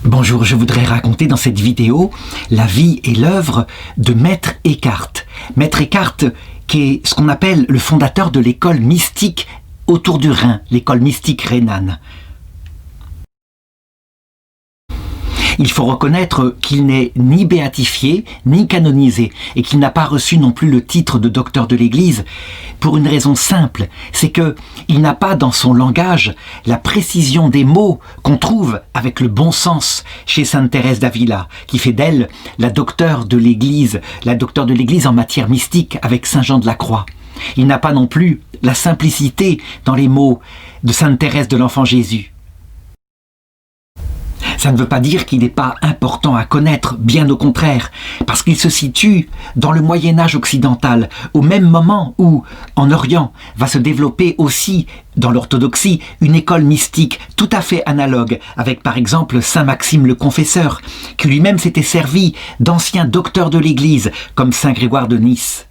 Bonjour, je voudrais raconter dans cette vidéo la vie et l'œuvre de Maître Eckhart. Maître Eckhart, qui est ce qu'on appelle le fondateur de l'école mystique autour du Rhin, l'école mystique rhénane. Il faut reconnaître qu'il n'est ni béatifié, ni canonisé, et qu'il n'a pas reçu non plus le titre de docteur de l'Église, pour une raison simple, c'est que il n'a pas dans son langage la précision des mots qu'on trouve avec le bon sens chez Sainte Thérèse d'Avila, qui fait d'elle la docteure de l'Église en matière mystique avec Saint Jean de la Croix. Il n'a pas non plus la simplicité dans les mots de Sainte Thérèse de l'Enfant Jésus. Ça ne veut pas dire qu'il n'est pas important à connaître, bien au contraire, parce qu'il se situe dans le Moyen-Âge occidental, au même moment où, en Orient, va se développer aussi, dans l'orthodoxie, une école mystique tout à fait analogue, avec par exemple Saint Maxime le Confesseur, qui lui-même s'était servi d'anciens docteurs de l'Église, comme Saint Grégoire de Nice.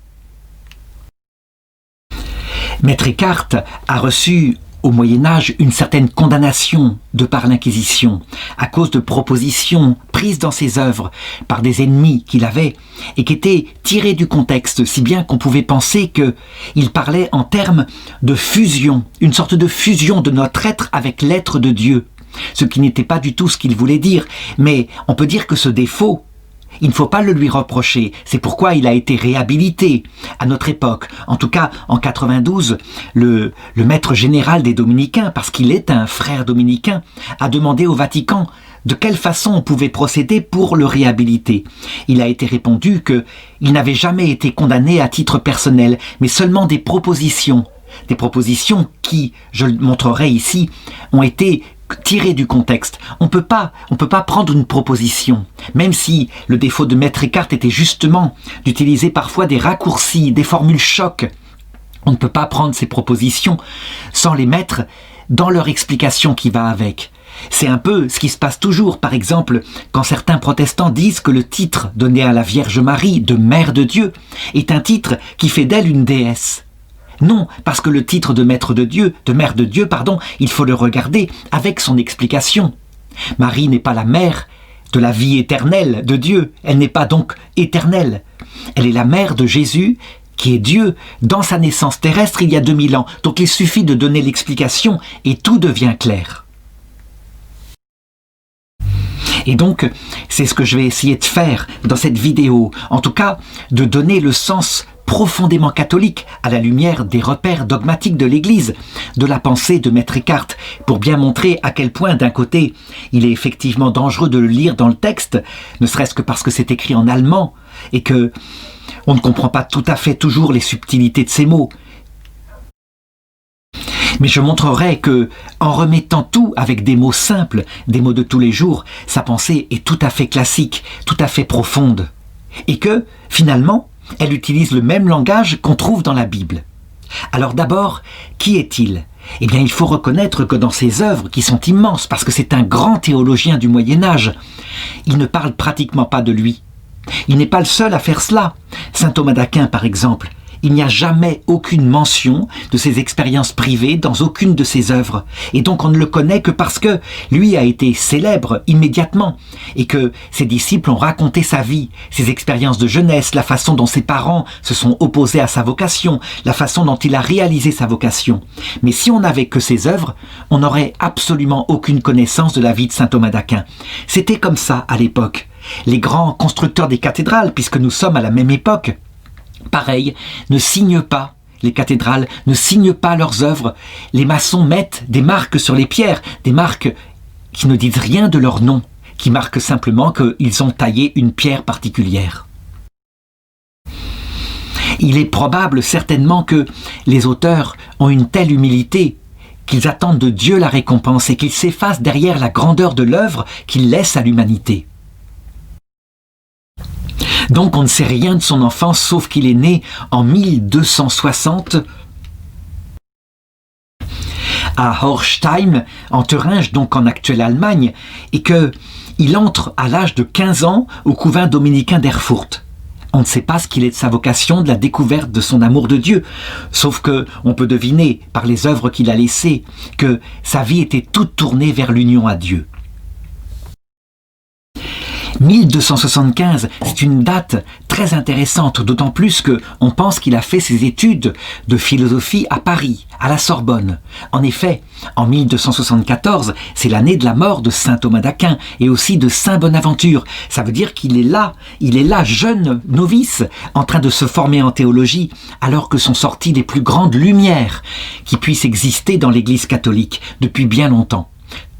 Maître Eckhart a reçu au Moyen-Âge une certaine condamnation de par l'Inquisition, à cause de propositions prises dans ses œuvres par des ennemis qu'il avait et qui étaient tirées du contexte, si bien qu'on pouvait penser qu'il parlait en termes de fusion, une sorte de fusion de notre être avec l'être de Dieu, ce qui n'était pas du tout ce qu'il voulait dire, mais on peut dire que ce défaut, il ne faut pas le lui reprocher. C'est pourquoi il a été réhabilité à notre époque. En tout cas, en 92, le maître général des dominicains, parce qu'il est un frère dominicain, a demandé au Vatican de quelle façon on pouvait procéder pour le réhabiliter. Il a été répondu qu'il n'avait jamais été condamné à titre personnel, mais seulement des propositions. Des propositions qui, je le montrerai ici, ont été tiré du contexte. On peut pas prendre une proposition, même si le défaut de Maître Eckhart était justement d'utiliser parfois des raccourcis, des formules chocs. On ne peut pas prendre ces propositions sans les mettre dans leur explication qui va avec. C'est un peu ce qui se passe toujours, par exemple, quand certains protestants disent que le titre donné à la Vierge Marie de Mère de Dieu est un titre qui fait d'elle une déesse. Non, parce que le titre de Mère de Dieu, il faut le regarder avec son explication. Marie n'est pas la mère de la vie éternelle de Dieu, elle n'est pas donc éternelle. Elle est la mère de Jésus, qui est Dieu, dans sa naissance terrestre il y a 2000 ans. Donc il suffit de donner l'explication et tout devient clair. Et donc, c'est ce que je vais essayer de faire dans cette vidéo. En tout cas, de donner le sens profondément catholique à la lumière des repères dogmatiques de l'Église, de la pensée de Maître Eckhart, pour bien montrer à quel point, d'un côté, il est effectivement dangereux de le lire dans le texte, ne serait-ce que parce que c'est écrit en allemand, et que on ne comprend pas tout à fait toujours les subtilités de ces mots. Mais je montrerai que, en remettant tout avec des mots simples, des mots de tous les jours, sa pensée est tout à fait classique, tout à fait profonde. Et que, finalement, elle utilise le même langage qu'on trouve dans la Bible. Alors d'abord, qui est-il ? Eh bien, il faut reconnaître que dans ses œuvres, qui sont immenses, parce que c'est un grand théologien du Moyen-Âge, il ne parle pratiquement pas de lui. Il n'est pas le seul à faire cela. Saint Thomas d'Aquin, par exemple, il n'y a jamais aucune mention de ses expériences privées dans aucune de ses œuvres. Et donc on ne le connaît que parce que lui a été célèbre immédiatement et que ses disciples ont raconté sa vie, ses expériences de jeunesse, la façon dont ses parents se sont opposés à sa vocation, la façon dont il a réalisé sa vocation. Mais si on n'avait que ses œuvres, on n'aurait absolument aucune connaissance de la vie de saint Thomas d'Aquin. C'était comme ça à l'époque. Les grands constructeurs des cathédrales, puisque nous sommes à la même époque, pareil, ne signent pas, les cathédrales ne signent pas leurs œuvres. Les maçons mettent des marques sur les pierres, des marques qui ne disent rien de leur nom, qui marquent simplement qu'ils ont taillé une pierre particulière. Il est probable certainement que les auteurs ont une telle humilité qu'ils attendent de Dieu la récompense et qu'ils s'effacent derrière la grandeur de l'œuvre qu'ils laissent à l'humanité. Donc on ne sait rien de son enfance, sauf qu'il est né en 1260 à Horstheim, en Thuringe, donc en actuelle Allemagne, et qu'il entre à l'âge de 15 ans au couvent dominicain d'Erfurt. On ne sait pas ce qu'il est de sa vocation, de la découverte de son amour de Dieu, sauf que on peut deviner par les œuvres qu'il a laissées que sa vie était toute tournée vers l'union à Dieu. 1275, c'est une date très intéressante, d'autant plus qu'on pense qu'il a fait ses études de philosophie à Paris, à la Sorbonne. En effet, en 1274, c'est l'année de la mort de saint Thomas d'Aquin et aussi de saint Bonaventure. Ça veut dire qu'il est là, jeune novice, en train de se former en théologie, alors que sont sorties les plus grandes lumières qui puissent exister dans l'Église catholique depuis bien longtemps.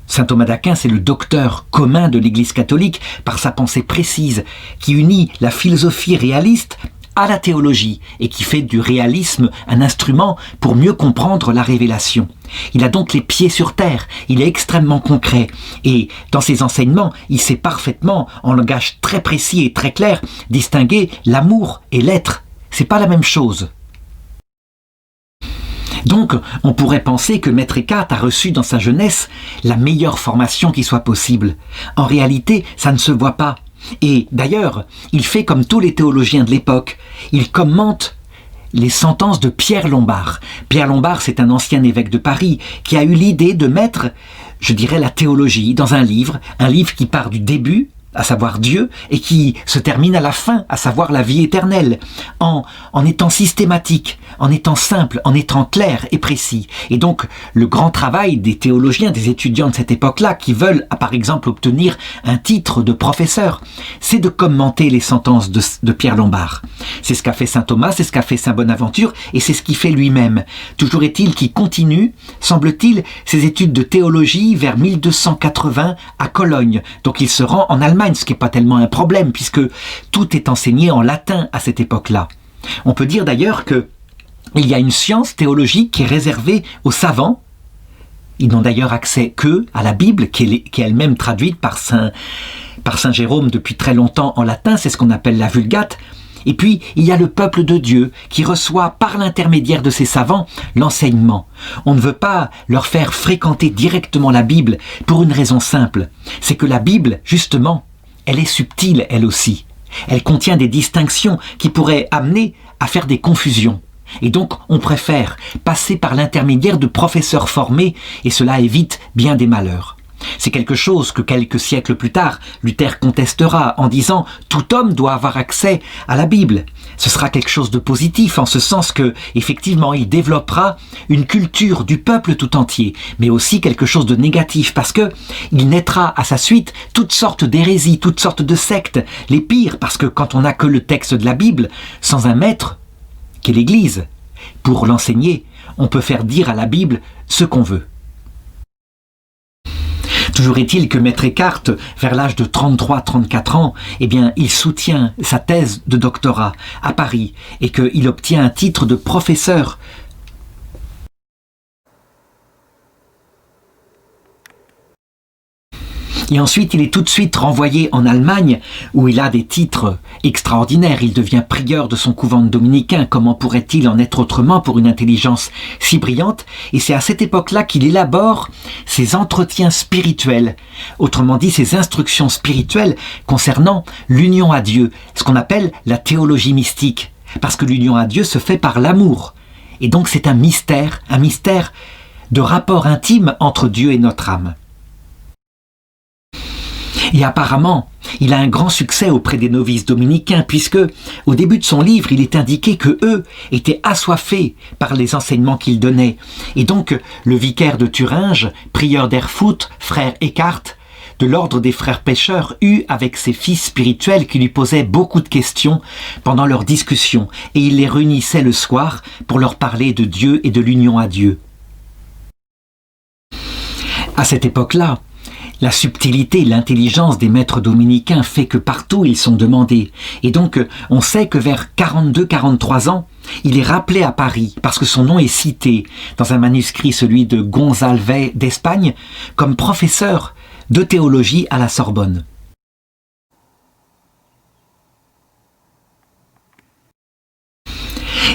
Saint Thomas d'Aquin, c'est le docteur commun de l'Église catholique par sa pensée précise, qui unit la philosophie réaliste à la théologie et qui fait du réalisme un instrument pour mieux comprendre la révélation. Il a donc les pieds sur terre, il est extrêmement concret et dans ses enseignements, il sait parfaitement, en langage très précis et très clair, distinguer l'amour et l'être. C'est pas la même chose. Donc, on pourrait penser que Maître Eckhart a reçu dans sa jeunesse la meilleure formation qui soit possible. En réalité, ça ne se voit pas. Et d'ailleurs, il fait comme tous les théologiens de l'époque. Il commente les sentences de Pierre Lombard. Pierre Lombard, c'est un ancien évêque de Paris qui a eu l'idée de mettre, je dirais, la théologie dans un livre qui part du début, à savoir Dieu, et qui se termine à la fin, à savoir la vie éternelle, en étant systématique, en étant simple, en étant clair et précis. Et donc, le grand travail des théologiens, des étudiants de cette époque-là, qui veulent, par exemple, obtenir un titre de professeur, c'est de commenter les sentences de Pierre Lombard. C'est ce qu'a fait saint Thomas, c'est ce qu'a fait saint Bonaventure, et c'est ce qu'il fait lui-même. Toujours est-il qu'il continue, semble-t-il, ses études de théologie vers 1280 à Cologne. Donc il se rend en Allemagne, ce qui n'est pas tellement un problème, puisque tout est enseigné en latin à cette époque-là. On peut dire d'ailleurs qu'il y a une science théologique qui est réservée aux savants. Ils n'ont d'ailleurs accès qu'à la Bible, qui est elle-même traduite par saint Jérôme depuis très longtemps en latin, c'est ce qu'on appelle la Vulgate. Et puis, il y a le peuple de Dieu qui reçoit par l'intermédiaire de ces savants l'enseignement. On ne veut pas leur faire fréquenter directement la Bible pour une raison simple. C'est que la Bible, justement, elle est subtile, elle aussi. Elle contient des distinctions qui pourraient amener à faire des confusions. Et donc, on préfère passer par l'intermédiaire de professeurs formés et cela évite bien des malheurs. C'est quelque chose que quelques siècles plus tard, Luther contestera en disant « Tout homme doit avoir accès à la Bible ». Ce sera quelque chose de positif en ce sens que, effectivement, il développera une culture du peuple tout entier, mais aussi quelque chose de négatif parce que il naîtra à sa suite toutes sortes d'hérésies, toutes sortes de sectes, les pires, parce que quand on n'a que le texte de la Bible, sans un maître, qu'est l'Église, pour l'enseigner, on peut faire dire à la Bible ce qu'on veut. Toujours est-il que Maître Eckhart, vers l'âge de 33-34 ans, il soutient sa thèse de doctorat à Paris et qu'il obtient un titre de professeur. Et ensuite, il est tout de suite renvoyé en Allemagne, où il a des titres extraordinaires. Il devient prieur de son couvent dominicain. Comment pourrait-il en être autrement pour une intelligence si brillante? Et c'est à cette époque-là qu'il élabore ses entretiens spirituels. Autrement dit, ses instructions spirituelles concernant l'union à Dieu, ce qu'on appelle la théologie mystique. Parce que l'union à Dieu se fait par l'amour. Et donc c'est un mystère de rapport intime entre Dieu et notre âme. Et apparemment, il a un grand succès auprès des novices dominicains puisque, au début de son livre, il est indiqué que eux étaient assoiffés par les enseignements qu'il donnait. Et donc, le vicaire de Thuringe, prieur d'Erfurt, frère Eckhart, de l'ordre des frères pêcheurs, eut avec ses fils spirituels qui lui posaient beaucoup de questions pendant leurs discussions et il les réunissait le soir pour leur parler de Dieu et de l'union à Dieu. À cette époque-là, la subtilité, l'intelligence des maîtres dominicains fait que partout ils sont demandés. Et donc, on sait que vers 42-43 ans, il est rappelé à Paris, parce que son nom est cité dans un manuscrit, celui de Gonzalve d'Espagne, comme professeur de théologie à la Sorbonne.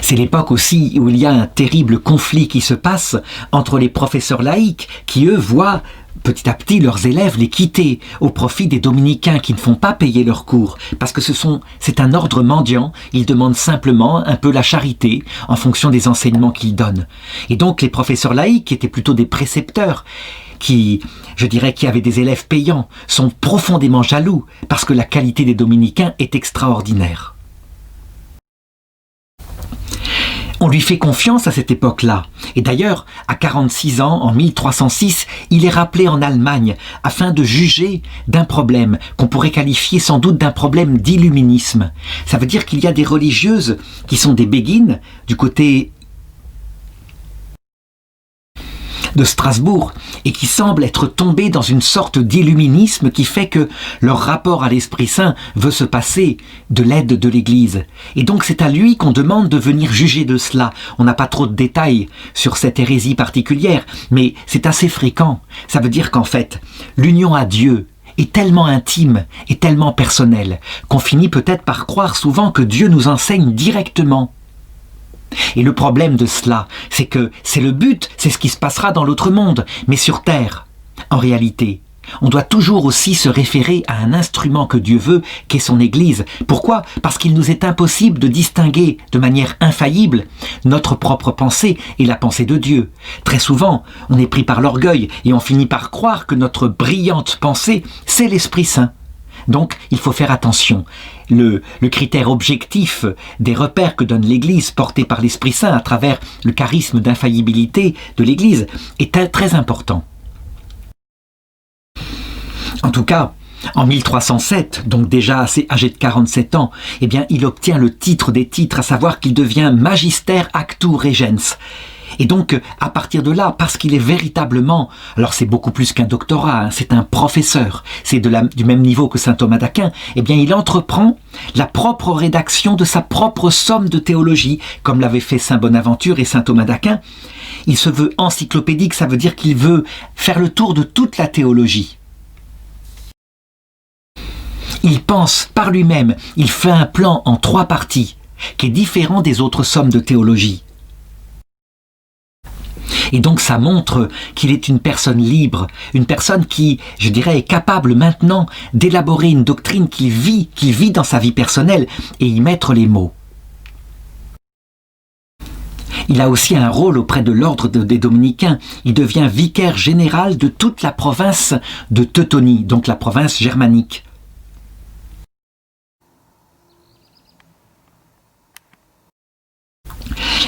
C'est l'époque aussi où il y a un terrible conflit qui se passe entre les professeurs laïcs qui, eux, voient petit à petit leurs élèves les quitter au profit des dominicains qui ne font pas payer leurs cours parce que c'est un ordre mendiant, ils demandent simplement un peu la charité en fonction des enseignements qu'ils donnent. Et donc les professeurs laïcs qui étaient plutôt des précepteurs, qui avaient des élèves payants, sont profondément jaloux parce que la qualité des dominicains est extraordinaire. On lui fait confiance à cette époque-là. Et d'ailleurs, à 46 ans, en 1306, il est rappelé en Allemagne afin de juger d'un problème qu'on pourrait qualifier sans doute d'un problème d'illuminisme. Ça veut dire qu'il y a des religieuses qui sont des béguines du côté de Strasbourg et qui semblent être tombés dans une sorte d'illuminisme qui fait que leur rapport à l'Esprit Saint veut se passer de l'aide de l'Église. Et donc c'est à lui qu'on demande de venir juger de cela. On n'a pas trop de détails sur cette hérésie particulière, mais c'est assez fréquent. Ça veut dire qu'en fait, l'union à Dieu est tellement intime et tellement personnelle qu'on finit peut-être par croire souvent que Dieu nous enseigne directement. Et le problème de cela, c'est que c'est le but, c'est ce qui se passera dans l'autre monde, mais sur terre. En réalité, on doit toujours aussi se référer à un instrument que Dieu veut, qu'est son Église. Pourquoi ? Parce qu'il nous est impossible de distinguer de manière infaillible notre propre pensée et la pensée de Dieu. Très souvent, on est pris par l'orgueil et on finit par croire que notre brillante pensée, c'est l'Esprit Saint. Donc, il faut faire attention. Le critère objectif des repères que donne l'Église portés par l'Esprit Saint à travers le charisme d'infaillibilité de l'Église est très important. En tout cas, en 1307, donc déjà assez âgé de 47 ans, eh bien, il obtient le titre des titres, à savoir qu'il devient Magister Actu Regens. Et donc, à partir de là, parce qu'il est véritablement, alors c'est beaucoup plus qu'un doctorat, c'est un professeur, c'est du même niveau que saint Thomas d'Aquin, eh bien il entreprend la propre rédaction de sa propre somme de théologie, comme l'avaient fait saint Bonaventure et saint Thomas d'Aquin. Il se veut encyclopédique, ça veut dire qu'il veut faire le tour de toute la théologie. Il pense par lui-même, il fait un plan en 3 parties, qui est différent des autres sommes de théologie. Et donc ça montre qu'il est une personne libre, une personne qui, je dirais, est capable maintenant d'élaborer une doctrine qu'il vit dans sa vie personnelle et y mettre les mots. Il a aussi un rôle auprès de l'ordre des Dominicains. Il devient vicaire général de toute la province de Teutonie, donc la province germanique.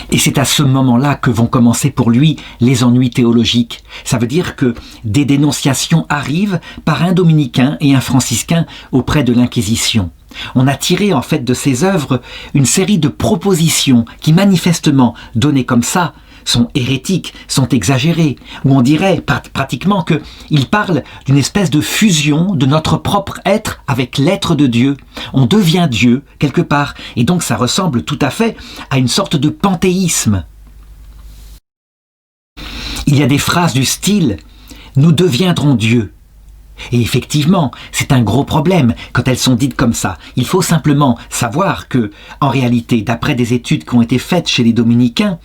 Et c'est à ce moment-là que vont commencer pour lui les ennuis théologiques. Ça veut dire que des dénonciations arrivent par un dominicain et un franciscain auprès de l'Inquisition. On a tiré en fait de ses œuvres une série de propositions qui manifestement, données comme ça, sont hérétiques, sont exagérées, où on dirait pratiquement qu'il parle d'une espèce de fusion de notre propre être avec l'être de Dieu. On devient Dieu, quelque part, et donc ça ressemble tout à fait à une sorte de panthéisme. Il y a des phrases du style « Nous deviendrons Dieu ». Et effectivement, c'est un gros problème quand elles sont dites comme ça. Il faut simplement savoir que, en réalité, d'après des études qui ont été faites chez les dominicains,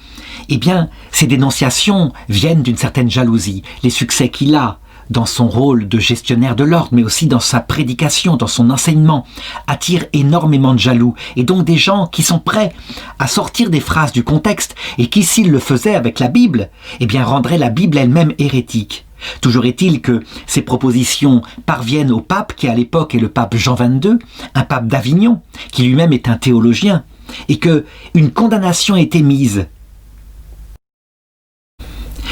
eh bien, ces dénonciations viennent d'une certaine jalousie. Les succès qu'il a dans son rôle de gestionnaire de l'ordre, mais aussi dans sa prédication, dans son enseignement, attirent énormément de jaloux. Et donc des gens qui sont prêts à sortir des phrases du contexte et qui, s'ils le faisaient avec la Bible, eh bien, rendraient la Bible elle-même hérétique. Toujours est-il que ces propositions parviennent au pape, qui à l'époque est le pape Jean XXII, un pape d'Avignon, qui lui-même est un théologien, et qu'une condamnation est émise.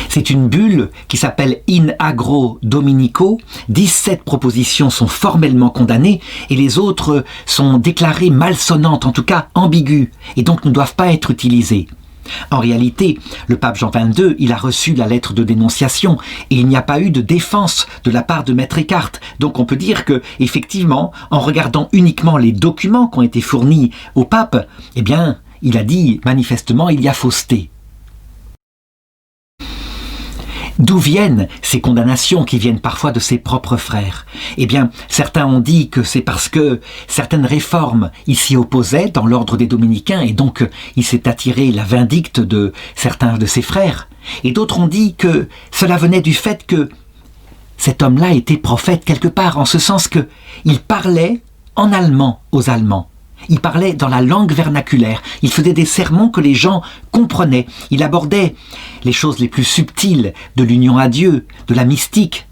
C'est une bulle qui s'appelle In Agro Dominico. 17 propositions sont formellement condamnées et les autres sont déclarées malsonnantes, en tout cas ambiguës, et donc ne doivent pas être utilisées. En réalité, le pape Jean XXII, il a reçu la lettre de dénonciation et il n'y a pas eu de défense de la part de Maître Eckhart. Donc on peut dire que, effectivement, en regardant uniquement les documents qui ont été fournis au pape, eh bien, il a dit manifestement il y a fausseté. D'où viennent ces condamnations qui viennent parfois de ses propres frères ? Eh bien, certains ont dit que c'est parce que certaines réformes y s'y opposaient dans l'ordre des Dominicains et donc il s'est attiré la vindicte de certains de ses frères. Et d'autres ont dit que cela venait du fait que cet homme-là était prophète quelque part, en ce sens qu'il parlait en allemand aux Allemands. Il parlait dans la langue vernaculaire. Il faisait des sermons que les gens comprenaient. Il abordait les choses les plus subtiles de l'union à Dieu, de la mystique.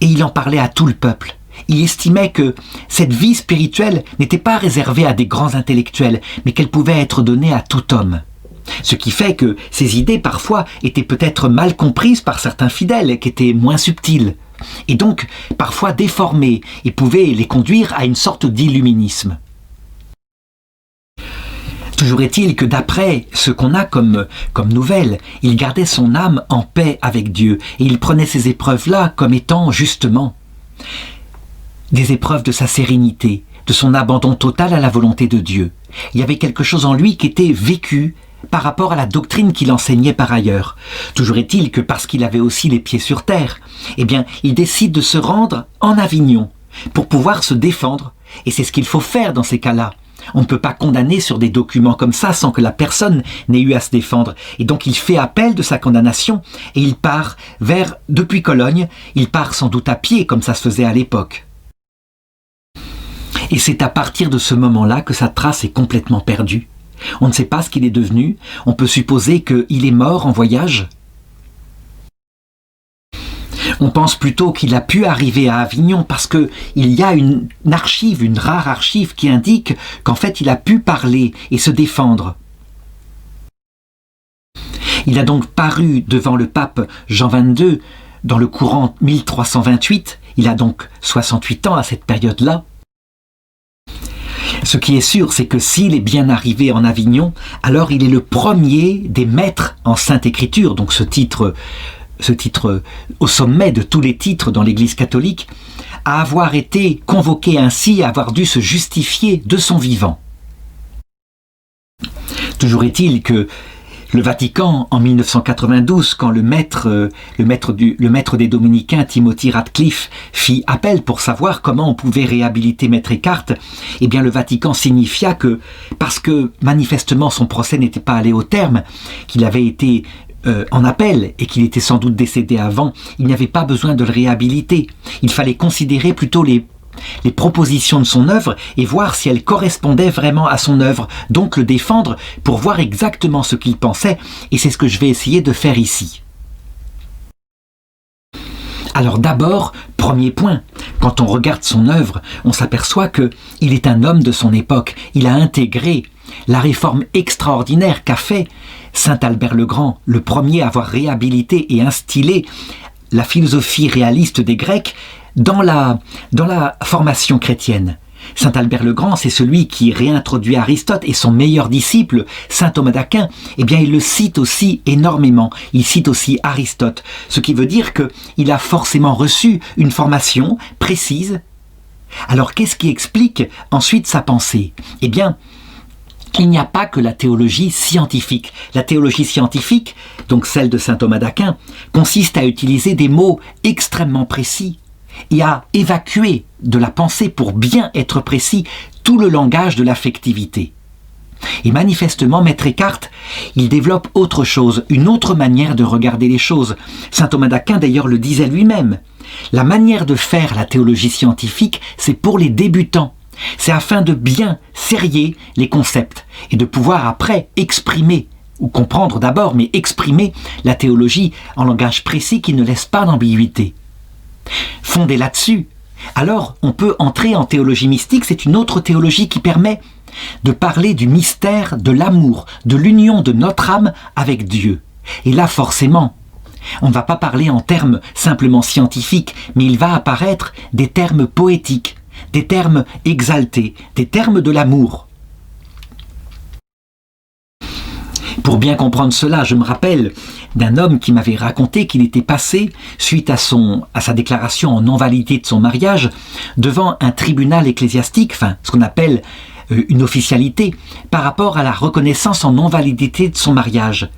Et il en parlait à tout le peuple. Il estimait que cette vie spirituelle n'était pas réservée à des grands intellectuels, mais qu'elle pouvait être donnée à tout homme. Ce qui fait que ces idées, parfois, étaient peut-être mal comprises par certains fidèles, qui étaient moins subtils, et donc parfois déformées, et pouvaient les conduire à une sorte d'illuminisme. Toujours est-il que d'après ce qu'on a comme nouvelle, il gardait son âme en paix avec Dieu, et il prenait ces épreuves-là comme étant justement des épreuves de sa sérénité, de son abandon total à la volonté de Dieu. Il y avait quelque chose en lui qui était vécu par rapport à la doctrine qu'il enseignait par ailleurs. Toujours est-il que parce qu'il avait aussi les pieds sur terre, eh bien, il décide de se rendre en Avignon pour pouvoir se défendre. Et c'est ce qu'il faut faire dans ces cas-là. On ne peut pas condamner sur des documents comme ça sans que la personne n'ait eu à se défendre. Et donc il fait appel de sa condamnation et il part depuis Cologne, il part sans doute à pied comme ça se faisait à l'époque. Et c'est à partir de ce moment-là que sa trace est complètement perdue. On ne sait pas ce qu'il est devenu. On peut supposer qu'il est mort en voyage. On pense plutôt qu'il a pu arriver à Avignon parce qu'il y a une archive, une rare archive qui indique qu'en fait il a pu parler et se défendre. Il a donc paru devant le pape Jean XXII dans le courant 1328. Il a donc 68 ans à cette période-là. Ce qui est sûr, c'est que s'il est bien arrivé en Avignon, alors il est le premier des maîtres en Sainte Écriture, donc ce titre au sommet de tous les titres dans l'Église catholique, à avoir été convoqué ainsi, à avoir dû se justifier de son vivant. Toujours est-il que le Vatican, en 1992, quand le maître des Dominicains, Timothy Radcliffe, fit appel pour savoir comment on pouvait réhabiliter Maître Eckhart, eh bien le Vatican signifia que, parce que manifestement son procès n'était pas allé au terme, qu'il avait été en appel et qu'il était sans doute décédé avant, il n'y avait pas besoin de le réhabiliter. Il fallait considérer plutôt les propositions de son œuvre et voir si elles correspondaient vraiment à son œuvre, donc le défendre pour voir exactement ce qu'il pensait, et c'est ce que je vais essayer de faire ici. Alors d'abord, premier point, quand on regarde son œuvre, on s'aperçoit qu'il est un homme de son époque. Il a intégré la réforme extraordinaire qu'a fait saint Albert le Grand, le premier à avoir réhabilité et instillé la philosophie réaliste des Grecs dans la formation chrétienne. Saint Albert le Grand, c'est celui qui réintroduit Aristote, et son meilleur disciple, saint Thomas d'Aquin, eh bien il le cite aussi énormément. Il cite aussi Aristote, ce qui veut dire qu'il a forcément reçu une formation précise. Alors qu'est-ce qui explique ensuite sa pensée? Eh bien, il n'y a pas que la théologie scientifique. La théologie scientifique, donc celle de saint Thomas d'Aquin, consiste à utiliser des mots extrêmement précis et à évacuer de la pensée, pour bien être précis, tout le langage de l'affectivité. Et manifestement, Maître Eckhart, il développe autre chose, une autre manière de regarder les choses. Saint Thomas d'Aquin d'ailleurs le disait lui-même. La manière de faire la théologie scientifique, c'est pour les débutants. C'est afin de bien serrer les concepts et de pouvoir après exprimer, ou comprendre d'abord, mais exprimer la théologie en langage précis qui ne laisse pas d'ambiguïté. Fondé là-dessus, alors on peut entrer en théologie mystique. C'est une autre théologie qui permet de parler du mystère de l'amour, de l'union de notre âme avec Dieu. Et là, forcément, on ne va pas parler en termes simplement scientifiques, mais il va apparaître des termes poétiques, des termes exaltés, des termes de l'amour. Pour bien comprendre cela, je me rappelle d'un homme qui m'avait raconté qu'il était passé, suite à sa déclaration en non-validité de son mariage, devant un tribunal ecclésiastique, enfin ce qu'on appelle une officialité, par rapport à la reconnaissance en non-validité de son mariage.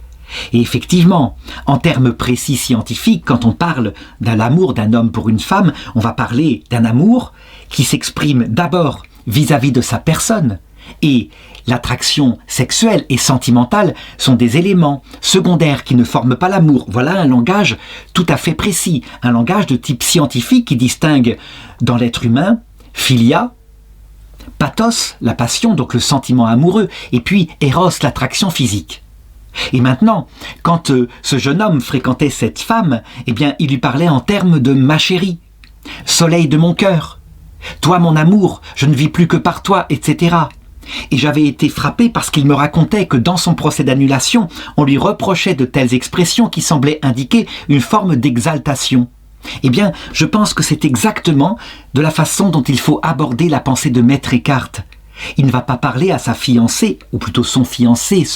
Et effectivement, en termes précis scientifiques, quand on parle de l'amour d'un homme pour une femme, on va parler d'un amour qui s'exprime d'abord vis-à-vis de sa personne, et l'attraction sexuelle et sentimentale sont des éléments secondaires qui ne forment pas l'amour. Voilà un langage tout à fait précis, un langage de type scientifique qui distingue dans l'être humain philia Pathos, la passion, donc le sentiment amoureux, et puis Eros, l'attraction physique. Et maintenant, quand ce jeune homme fréquentait cette femme, eh bien, il lui parlait en termes de « ma chérie »,« soleil de mon cœur »,« toi mon amour, je ne vis plus que par toi », etc. Et j'avais été frappé parce qu'il me racontait que dans son procès d'annulation, on lui reprochait de telles expressions qui semblaient indiquer une forme d'exaltation. Eh bien, je pense que c'est exactement de la façon dont il faut aborder la pensée de Maître Eckhart. Il ne va pas parler à sa fiancée, ou plutôt son fiancé,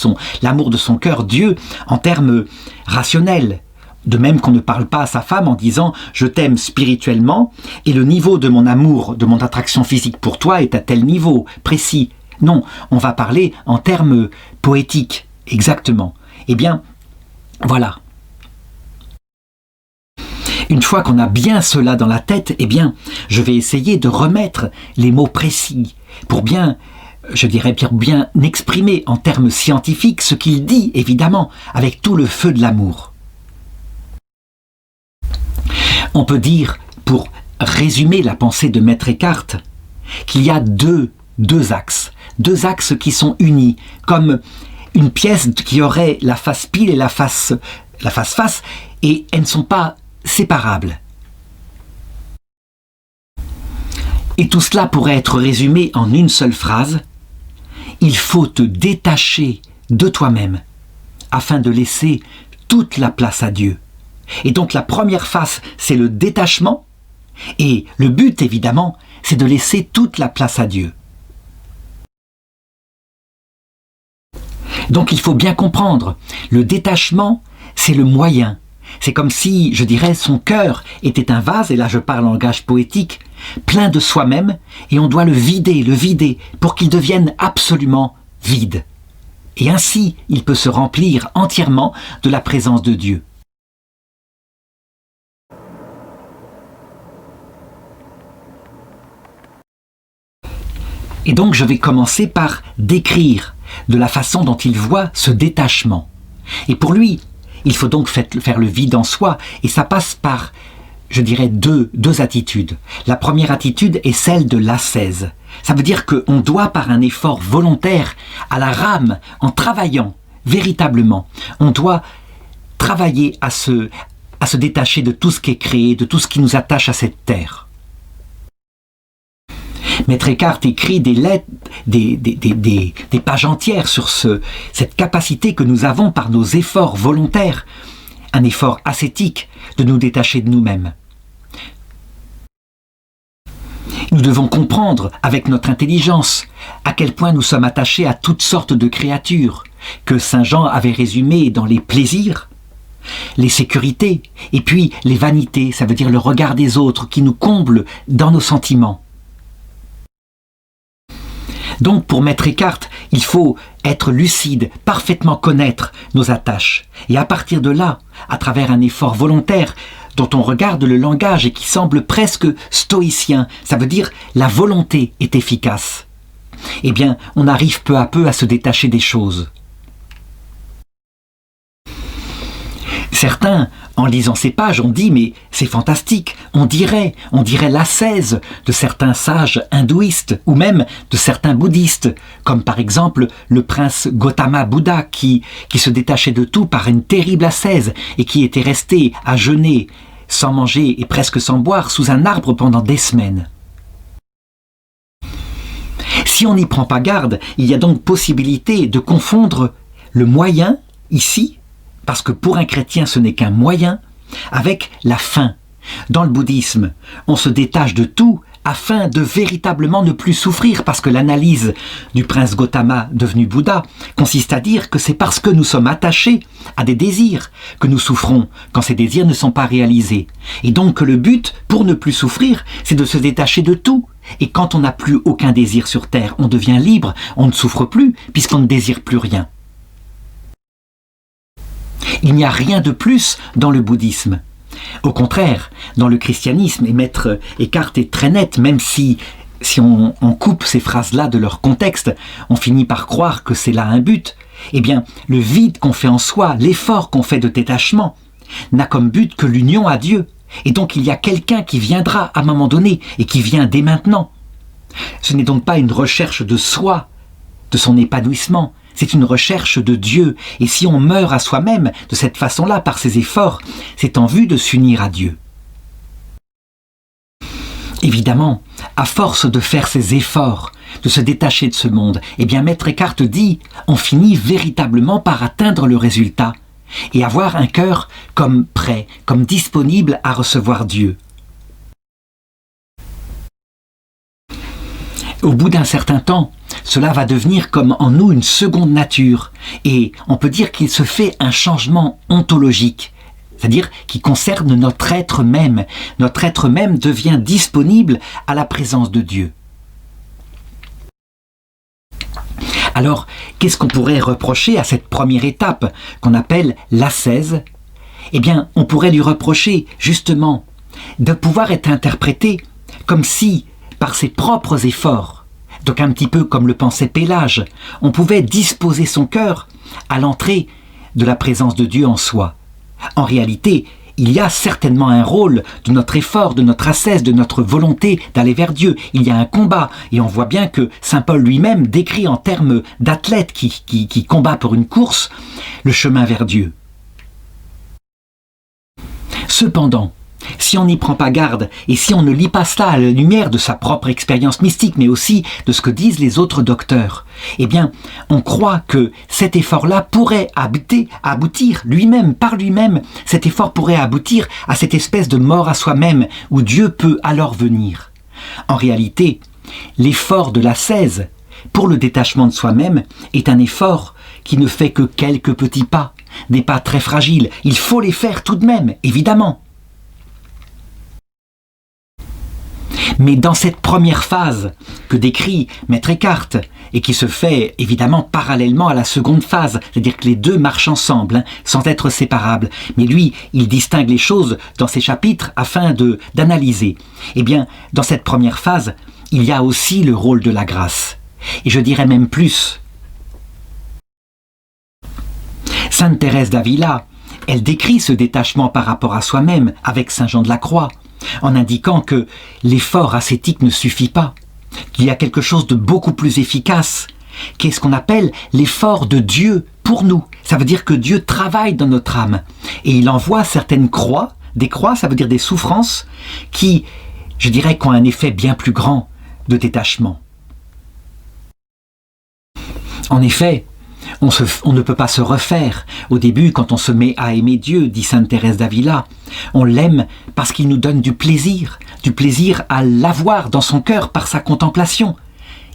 l'amour de son cœur, Dieu, en termes rationnels. De même qu'on ne parle pas à sa femme en disant « je t'aime spirituellement et le niveau de mon amour, de mon attraction physique pour toi est à tel niveau précis ». Non, on va parler en termes poétiques, exactement. Eh bien, voilà. Une fois qu'on a bien cela dans la tête, eh bien, je vais essayer de remettre les mots précis pour bien, je dirais bien exprimer en termes scientifiques ce qu'il dit, évidemment, avec tout le feu de l'amour. On peut dire, pour résumer la pensée de Maître Eckhart, qu'il y a deux axes qui sont unis, comme une pièce qui aurait la face pile et la face face, et elles ne sont pas séparables. Et tout cela pourrait être résumé en une seule phrase: il faut te détacher de toi-même afin de laisser toute la place à Dieu. Et donc la première face, c'est le détachement, et le but évidemment, c'est de laisser toute la place à Dieu. Donc il faut bien comprendre, le détachement, c'est le moyen. C'est comme si, je dirais, son cœur était un vase, et là je parle en langage poétique, plein de soi-même, et on doit le vider, pour qu'il devienne absolument vide. Et ainsi, il peut se remplir entièrement de la présence de Dieu. Et donc je vais commencer par décrire de la façon dont il voit ce détachement. Et pour lui, il faut donc faire le vide en soi, et ça passe par, je dirais, deux attitudes. La première attitude est celle de l'ascèse. Ça veut dire qu'on doit, par un effort volontaire, à la rame, en travaillant véritablement, on doit travailler à se détacher de tout ce qui est créé, de tout ce qui nous attache à cette terre. Maître Eckhart écrit des lettres, des pages entières sur cette capacité que nous avons par nos efforts volontaires, un effort ascétique, de nous détacher de nous-mêmes. Nous devons comprendre avec notre intelligence à quel point nous sommes attachés à toutes sortes de créatures que Saint Jean avait résumées dans les plaisirs, les sécurités, et puis les vanités, ça veut dire le regard des autres qui nous comble dans nos sentiments. Donc pour Maître Eckhart, il faut être lucide, parfaitement connaître nos attaches. Et à partir de là, à travers un effort volontaire dont on regarde le langage et qui semble presque stoïcien, ça veut dire la volonté est efficace. Eh bien, on arrive peu à peu à se détacher des choses. Certains, en lisant ces pages, ont dit « mais c'est fantastique, on dirait l'ascèse de certains sages hindouistes ou même de certains bouddhistes, comme par exemple le prince Gautama Bouddha qui se détachait de tout par une terrible ascèse et qui était resté à jeûner, sans manger et presque sans boire, sous un arbre pendant des semaines. » Si on n'y prend pas garde, il y a donc possibilité de confondre le moyen, ici, parce que pour un chrétien ce n'est qu'un moyen, avec la fin. Dans le bouddhisme, on se détache de tout afin de véritablement ne plus souffrir, parce que l'analyse du prince Gautama devenu Bouddha consiste à dire que c'est parce que nous sommes attachés à des désirs que nous souffrons quand ces désirs ne sont pas réalisés. Et donc que le but, pour ne plus souffrir, c'est de se détacher de tout. Et quand on n'a plus aucun désir sur terre, on devient libre, on ne souffre plus, puisqu'on ne désire plus rien. Il n'y a rien de plus dans le bouddhisme. Au contraire, dans le christianisme, et Maître Eckhart est très net, même si on coupe ces phrases-là de leur contexte, on finit par croire que c'est là un but. Eh bien, le vide qu'on fait en soi, l'effort qu'on fait de détachement, n'a comme but que l'union à Dieu. Et donc il y a quelqu'un qui viendra à un moment donné, et qui vient dès maintenant. Ce n'est donc pas une recherche de soi, de son épanouissement, c'est une recherche de Dieu. Et si on meurt à soi-même de cette façon-là, par ses efforts, c'est en vue de s'unir à Dieu. Évidemment, à force de faire ces efforts, de se détacher de ce monde, eh bien Maître Eckhart dit, on finit véritablement par atteindre le résultat et avoir un cœur comme prêt, comme disponible à recevoir Dieu. Au bout d'un certain temps, cela va devenir comme en nous une seconde nature et on peut dire qu'il se fait un changement ontologique. C'est-à-dire qui concerne notre être même. Notre être même devient disponible à la présence de Dieu. Alors, qu'est-ce qu'on pourrait reprocher à cette première étape qu'on appelle l'ascèse ? Eh bien, on pourrait lui reprocher justement de pouvoir être interprété comme si, par ses propres efforts, donc un petit peu comme le pensait Pélage, on pouvait disposer son cœur à l'entrée de la présence de Dieu en soi. En réalité, il y a certainement un rôle de notre effort, de notre ascèse, de notre volonté d'aller vers Dieu. Il y a un combat et on voit bien que Saint Paul lui-même décrit en termes d'athlète qui combat pour une course le chemin vers Dieu. Cependant, si on n'y prend pas garde et si on ne lit pas cela à la lumière de sa propre expérience mystique, mais aussi de ce que disent les autres docteurs, eh bien, on croit que cet effort-là pourrait aboutir lui-même, par lui-même, cet effort pourrait aboutir à cette espèce de mort à soi-même où Dieu peut alors venir. En réalité, l'effort de l'ascèse pour le détachement de soi-même est un effort qui ne fait que quelques petits pas, des pas très fragiles. Il faut les faire tout de même, évidemment. Mais dans cette première phase que décrit Maître Eckhart et qui se fait évidemment parallèlement à la seconde phase, c'est-à-dire que les deux marchent ensemble, sans être séparables, mais lui, il distingue les choses dans ses chapitres afin d'analyser. Eh bien, dans cette première phase, il y a aussi le rôle de la grâce. Et je dirais même plus. Sainte Thérèse d'Avila, elle décrit ce détachement par rapport à soi-même avec Saint Jean de la Croix, en indiquant que l'effort ascétique ne suffit pas, qu'il y a quelque chose de beaucoup plus efficace, qui est ce qu'on appelle l'effort de Dieu pour nous. Ça veut dire que Dieu travaille dans notre âme et il envoie certaines croix, des croix, ça veut dire des souffrances, qui, je dirais, ont un effet bien plus grand de détachement. En effet, on ne peut pas se refaire. Au début, quand on se met à aimer Dieu, dit Sainte Thérèse d'Avila, on l'aime parce qu'il nous donne du plaisir à l'avoir dans son cœur par sa contemplation.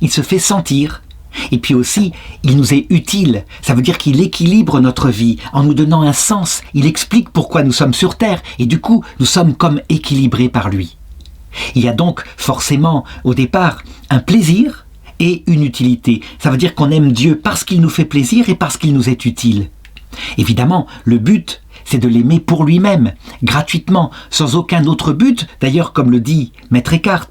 Il se fait sentir. Et puis aussi, il nous est utile. Ça veut dire qu'il équilibre notre vie en nous donnant un sens. Il explique pourquoi nous sommes sur terre et du coup, nous sommes comme équilibrés par lui. Il y a donc forcément, au départ, un plaisir et une utilité. Ça veut dire qu'on aime Dieu parce qu'il nous fait plaisir et parce qu'il nous est utile. Évidemment, le but, c'est de l'aimer pour lui-même, gratuitement, sans aucun autre but, d'ailleurs comme le dit Maître Eckhart.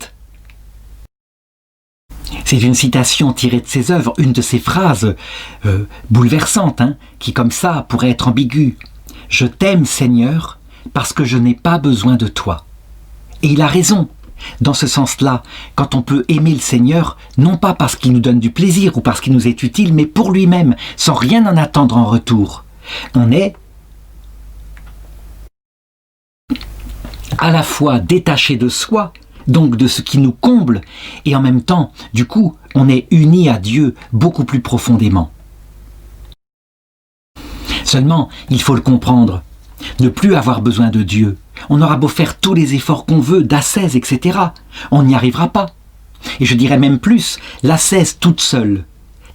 C'est une citation tirée de ses œuvres, une de ses phrases bouleversantes, qui comme ça pourrait être ambiguë. « Je t'aime, Seigneur, parce que je n'ai pas besoin de toi. » Et il a raison. Dans ce sens-là, quand on peut aimer le Seigneur, non pas parce qu'il nous donne du plaisir ou parce qu'il nous est utile, mais pour lui-même, sans rien en attendre en retour. On est à la fois détaché de soi, donc de ce qui nous comble, et en même temps, du coup, on est uni à Dieu beaucoup plus profondément. Seulement, il faut le comprendre, ne plus avoir besoin de Dieu. On aura beau faire tous les efforts qu'on veut, d'ascèse, etc. On n'y arrivera pas. Et je dirais même plus, l'ascèse toute seule,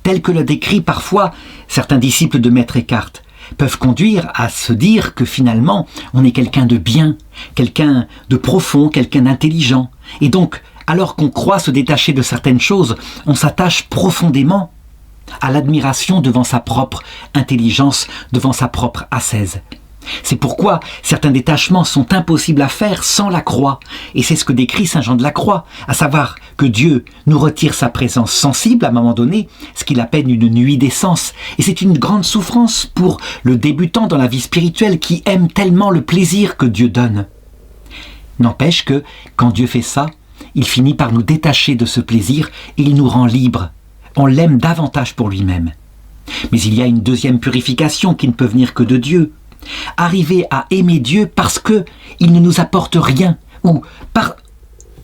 telle que le décrit parfois certains disciples de Maître Eckhart, peuvent conduire à se dire que finalement, on est quelqu'un de bien, quelqu'un de profond, quelqu'un d'intelligent. Et donc, alors qu'on croit se détacher de certaines choses, on s'attache profondément à l'admiration devant sa propre intelligence, devant sa propre ascèse. C'est pourquoi certains détachements sont impossibles à faire sans la croix. Et c'est ce que décrit Saint Jean de la Croix, à savoir que Dieu nous retire sa présence sensible à un moment donné, ce qu'il appelle une nuit des sens. Et c'est une grande souffrance pour le débutant dans la vie spirituelle qui aime tellement le plaisir que Dieu donne. N'empêche que, quand Dieu fait ça, il finit par nous détacher de ce plaisir et il nous rend libres. On l'aime davantage pour lui-même. Mais il y a une deuxième purification qui ne peut venir que de Dieu. Arriver à aimer Dieu parce qu'il ne nous apporte rien, ou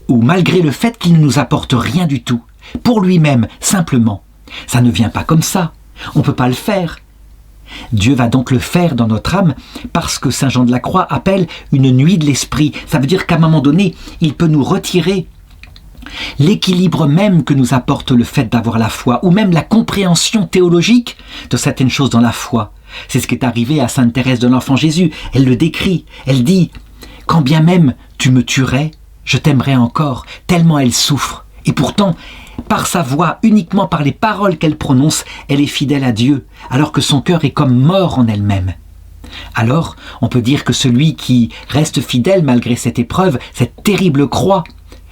malgré le fait qu'il ne nous apporte rien du tout, pour lui-même, simplement. Ça ne vient pas comme ça, on ne peut pas le faire. Dieu va donc le faire dans notre âme parce que Saint Jean de la Croix appelle une nuit de l'esprit. Ça veut dire qu'à un moment donné, il peut nous retirer l'équilibre même que nous apporte le fait d'avoir la foi, ou même la compréhension théologique de certaines choses dans la foi. C'est ce qui est arrivé à Sainte Thérèse de l'Enfant Jésus. Elle le décrit, elle dit « Quand bien même tu me tuerais, je t'aimerais encore, tellement elle souffre. » Et pourtant, par sa voix, uniquement par les paroles qu'elle prononce, elle est fidèle à Dieu, alors que son cœur est comme mort en elle-même. Alors, on peut dire que celui qui reste fidèle malgré cette épreuve, cette terrible croix,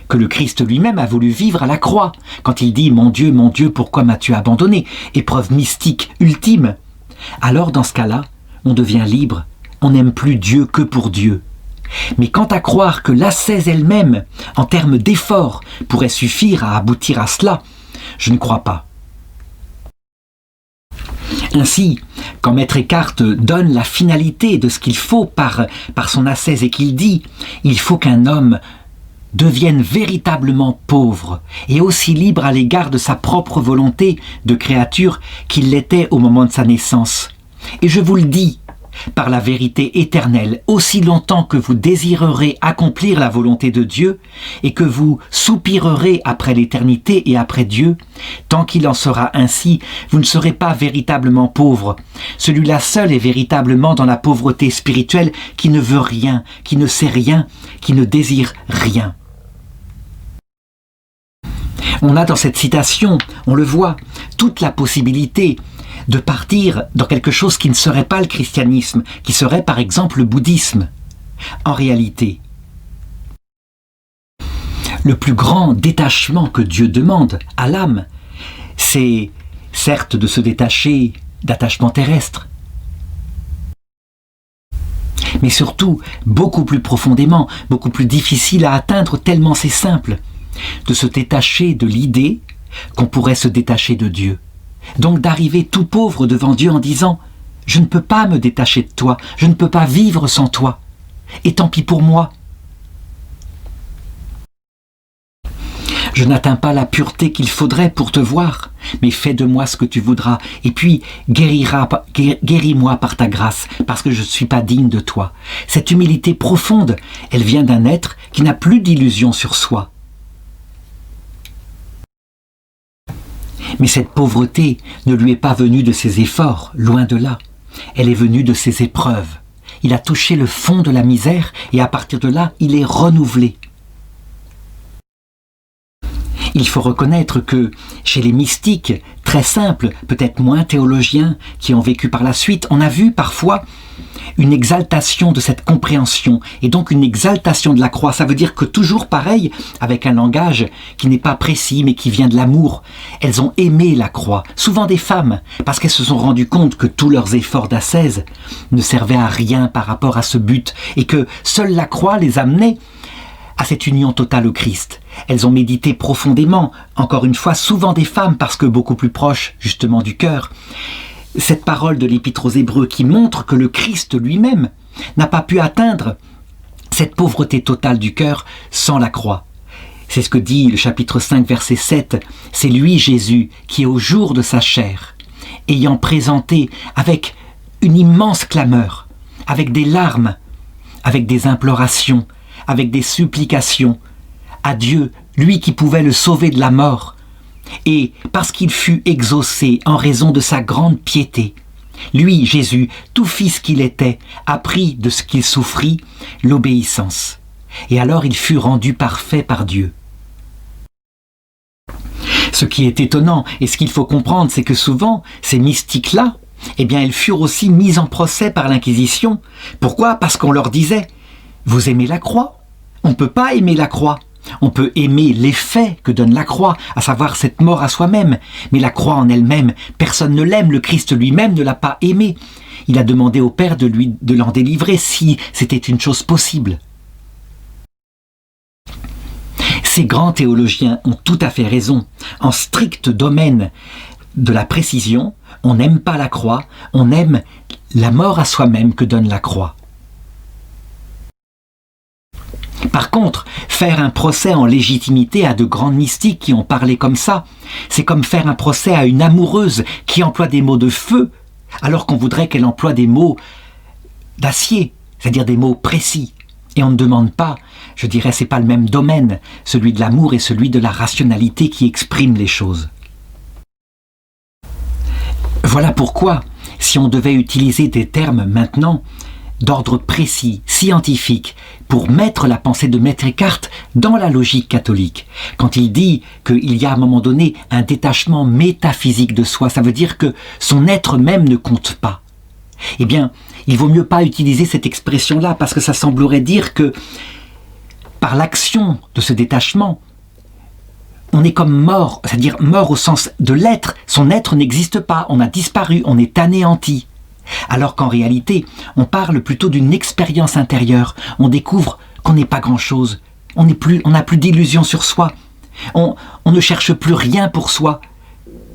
que le Christ lui-même a voulu vivre à la croix, quand il dit « Mon Dieu, pourquoi m'as-tu abandonné ?» Épreuve mystique, ultime. Alors, dans ce cas-là, on devient libre, on n'aime plus Dieu que pour Dieu. Mais quant à croire que l'ascèse elle-même, en termes d'effort, pourrait suffire à aboutir à cela, je ne crois pas. Ainsi, quand Maître Eckhart donne la finalité de ce qu'il faut par son ascèse et qu'il dit « Il faut qu'un homme devienne véritablement pauvre et aussi libre à l'égard de sa propre volonté de créature qu'il l'était au moment de sa naissance. Et je vous le dis, par la vérité éternelle, aussi longtemps que vous désirerez accomplir la volonté de Dieu et que vous soupirerez après l'éternité et après Dieu, tant qu'il en sera ainsi, vous ne serez pas véritablement pauvre. Celui-là seul est véritablement dans la pauvreté spirituelle qui ne veut rien, qui ne sait rien, qui ne désire rien. On a dans cette citation, on le voit, toute la possibilité de partir dans quelque chose qui ne serait pas le christianisme, qui serait par exemple le bouddhisme. En réalité, le plus grand détachement que Dieu demande à l'âme, c'est certes de se détacher d'attachements terrestres, mais surtout, beaucoup plus profondément, beaucoup plus difficile à atteindre tellement c'est simple, de se détacher de l'idée qu'on pourrait se détacher de Dieu. Donc d'arriver tout pauvre devant Dieu en disant « Je ne peux pas me détacher de toi, je ne peux pas vivre sans toi, et tant pis pour moi. Je n'atteins pas la pureté qu'il faudrait pour te voir, mais fais de moi ce que tu voudras, et puis guéris-moi par ta grâce, parce que je ne suis pas digne de toi. » Cette humilité profonde, elle vient d'un être qui n'a plus d'illusion sur soi. Mais cette pauvreté ne lui est pas venue de ses efforts, loin de là. Elle est venue de ses épreuves. Il a touché le fond de la misère et à partir de là, il est renouvelé. Il faut reconnaître que chez les mystiques, très simples, peut-être moins théologiens, qui ont vécu par la suite, on a vu parfois une exaltation de cette compréhension et donc une exaltation de la croix. Ça veut dire que toujours pareil, avec un langage qui n'est pas précis mais qui vient de l'amour, elles ont aimé la croix, souvent des femmes, parce qu'elles se sont rendues compte que tous leurs efforts d'ascèse ne servaient à rien par rapport à ce but et que seule la croix les amenait à cette union totale au Christ. Elles ont médité profondément, encore une fois, souvent des femmes parce que beaucoup plus proches justement du cœur, cette parole de l'Épître aux Hébreux qui montre que le Christ lui-même n'a pas pu atteindre cette pauvreté totale du cœur sans la croix. C'est ce que dit le chapitre 5, verset 7. C'est lui, Jésus, qui au jour de sa chair, ayant présenté avec une immense clameur, avec des larmes, avec des implorations, avec des supplications à Dieu, lui qui pouvait le sauver de la mort, et parce qu'il fut exaucé en raison de sa grande piété, lui, Jésus, tout fils qu'il était, a pris de ce qu'il souffrit l'obéissance. Et alors il fut rendu parfait par Dieu. Ce qui est étonnant et ce qu'il faut comprendre, c'est que souvent, ces mystiques-là, eh bien, elles furent aussi mises en procès par l'Inquisition. Pourquoi ? Parce qu'on leur disait « Vous aimez la croix ? On ne peut pas aimer la croix. On peut aimer l'effet que donne la croix, à savoir cette mort à soi-même. Mais la croix en elle-même, personne ne l'aime. Le Christ lui-même ne l'a pas aimée. Il a demandé au Père de l'en délivrer si c'était une chose possible. Ces grands théologiens ont tout à fait raison. En strict domaine de la précision, on n'aime pas la croix, on aime la mort à soi-même que donne la croix. Par contre, faire un procès en légitimité à de grands mystiques qui ont parlé comme ça, c'est comme faire un procès à une amoureuse qui emploie des mots de feu, alors qu'on voudrait qu'elle emploie des mots d'acier, c'est-à-dire des mots précis. Et on ne demande pas, je dirais, c'est pas le même domaine, celui de l'amour et celui de la rationalité qui exprime les choses. Voilà pourquoi, si on devait utiliser des termes maintenant, d'ordre précis, scientifique, pour mettre la pensée de Maître Eckhart dans la logique catholique. Quand il dit qu'il y a à un moment donné un détachement métaphysique de soi, ça veut dire que son être même ne compte pas. Eh bien, il vaut mieux pas utiliser cette expression-là, parce que ça semblerait dire que, par l'action de ce détachement, on est comme mort, c'est-à-dire mort au sens de l'être. Son être n'existe pas, on a disparu, on est anéanti. Alors qu'en réalité, on parle plutôt d'une expérience intérieure. On découvre qu'on n'est pas grand-chose. On n'a plus d'illusions sur soi. On ne cherche plus rien pour soi.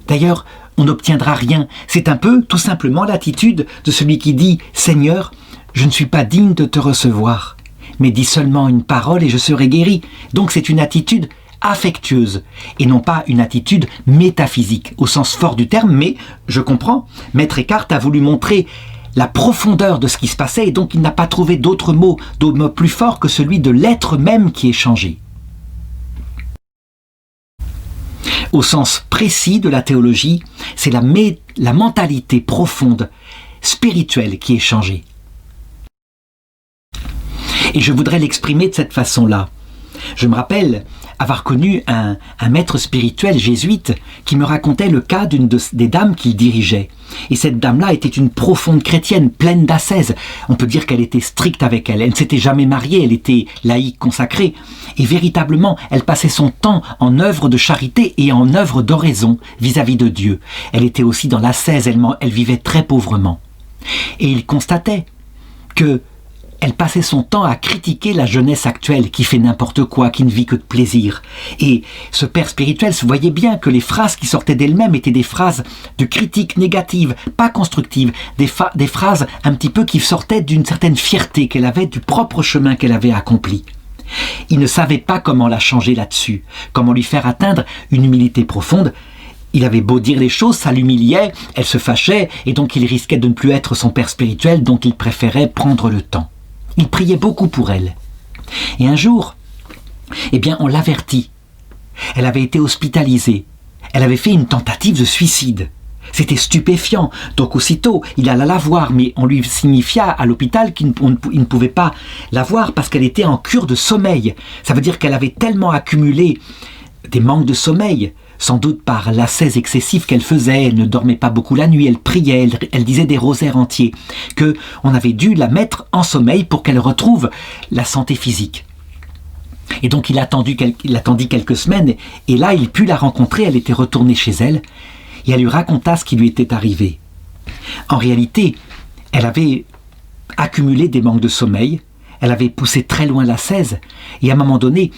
D'ailleurs, on n'obtiendra rien. C'est un peu, tout simplement, l'attitude de celui qui dit « Seigneur, je ne suis pas digne de te recevoir, mais dis seulement une parole et je serai guéri. » Donc c'est une attitude affectueuse et non pas une attitude métaphysique au sens fort du terme, mais je comprends, Maître Eckhart a voulu montrer la profondeur de ce qui se passait et donc il n'a pas trouvé d'autres mots plus forts que celui de l'être même qui est changé. Au sens précis de la théologie, c'est la mentalité profonde, spirituelle qui est changée. Et je voudrais l'exprimer de cette façon-là. Je me rappelle avoir connu un maître spirituel jésuite qui me racontait le cas d'une des dames qu'il dirigeait. Et cette dame-là était une profonde chrétienne, pleine d'ascèse. On peut dire qu'elle était stricte avec elle. Elle ne s'était jamais mariée, elle était laïque consacrée. Et véritablement, elle passait son temps en œuvre de charité et en œuvre d'oraison vis-à-vis de Dieu. Elle était aussi dans l'ascèse, elle vivait très pauvrement. Et il constatait que elle passait son temps à critiquer la jeunesse actuelle qui fait n'importe quoi, qui ne vit que de plaisir. Et ce père spirituel se voyait bien que les phrases qui sortaient d'elle-même étaient des phrases de critique négative, pas constructive, des phrases un petit peu qui sortaient d'une certaine fierté qu'elle avait du propre chemin qu'elle avait accompli. Il ne savait pas comment la changer là-dessus, comment lui faire atteindre une humilité profonde. Il avait beau dire les choses, ça l'humiliait, elle se fâchait, et donc il risquait de ne plus être son père spirituel, donc il préférait prendre le temps. Il priait beaucoup pour elle. Et un jour, on l'avertit. Elle avait été hospitalisée. Elle avait fait une tentative de suicide. C'était stupéfiant. Donc aussitôt, il alla la voir, mais on lui signifia à l'hôpital qu'il ne pouvait pas la voir parce qu'elle était en cure de sommeil. Ça veut dire qu'elle avait tellement accumulé des manques de sommeil, sans doute par l'ascèse excessive qu'elle faisait, elle ne dormait pas beaucoup la nuit, elle priait, elle disait des rosaires entiers, qu'on avait dû la mettre en sommeil pour qu'elle retrouve la santé physique. Et donc il attendit quelques semaines, et là il put la rencontrer, elle était retournée chez elle, et elle lui raconta ce qui lui était arrivé. En réalité, elle avait accumulé des manques de sommeil, elle avait poussé très loin l'ascèse, et à un moment donné,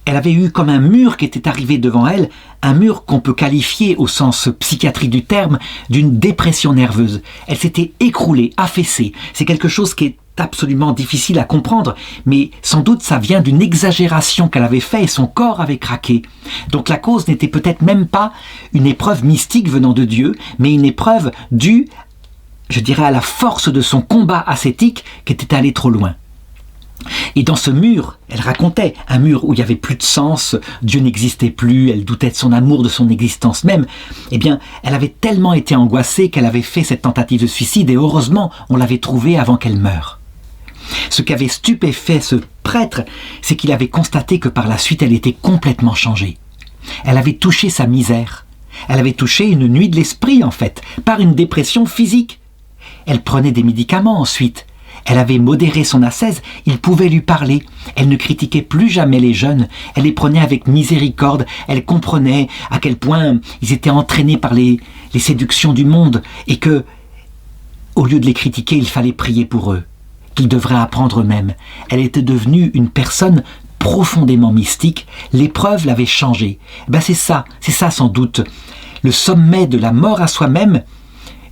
elle avait eu comme un mur qui était arrivé devant elle, un mur qu'on peut qualifier au sens psychiatrique du terme d'une dépression nerveuse. Elle s'était écroulée, affaissée. C'est quelque chose qui est absolument difficile à comprendre, mais sans doute ça vient d'une exagération qu'elle avait faite et son corps avait craqué. Donc la cause n'était peut-être même pas une épreuve mystique venant de Dieu, mais une épreuve due, je dirais, à la force de son combat ascétique qui était allé trop loin. Et dans ce mur, elle racontait, un mur où il n'y avait plus de sens, Dieu n'existait plus, elle doutait de son amour, de son existence même, elle avait tellement été angoissée qu'elle avait fait cette tentative de suicide et heureusement, on l'avait trouvée avant qu'elle meure. Ce qu'avait stupéfait ce prêtre, c'est qu'il avait constaté que par la suite, elle était complètement changée. Elle avait touché sa misère. Elle avait touché une nuit de l'esprit, en fait, par une dépression physique. Elle prenait des médicaments ensuite. Elle avait modéré son ascèse, il pouvait lui parler. Elle ne critiquait plus jamais les jeunes, elle les prenait avec miséricorde, elle comprenait à quel point ils étaient entraînés par les séductions du monde et que, au lieu de les critiquer, il fallait prier pour eux, qu'ils devraient apprendre eux-mêmes. Elle était devenue une personne profondément mystique, l'épreuve l'avait changé. C'est ça sans doute, le sommet de la mort à soi-même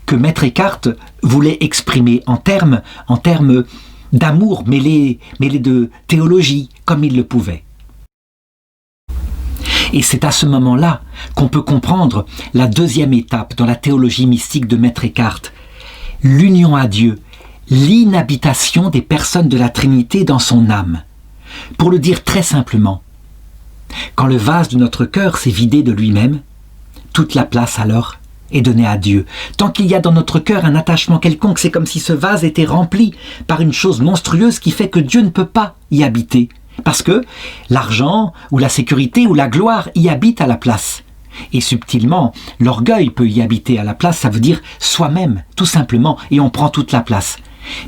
que Maître Eckhart voulait exprimer en termes d'amour mêlé de théologie, comme il le pouvait. Et c'est à ce moment-là qu'on peut comprendre la deuxième étape dans la théologie mystique de Maître Eckhart, l'union à Dieu, l'inhabitation des personnes de la Trinité dans son âme. Pour le dire très simplement, quand le vase de notre cœur s'est vidé de lui-même, toute la place alors est donnée à Dieu. Tant qu'il y a dans notre cœur un attachement quelconque, c'est comme si ce vase était rempli par une chose monstrueuse qui fait que Dieu ne peut pas y habiter. Parce que l'argent, ou la sécurité, ou la gloire y habitent à la place. Et subtilement, l'orgueil peut y habiter à la place, ça veut dire soi-même, tout simplement, et on prend toute la place.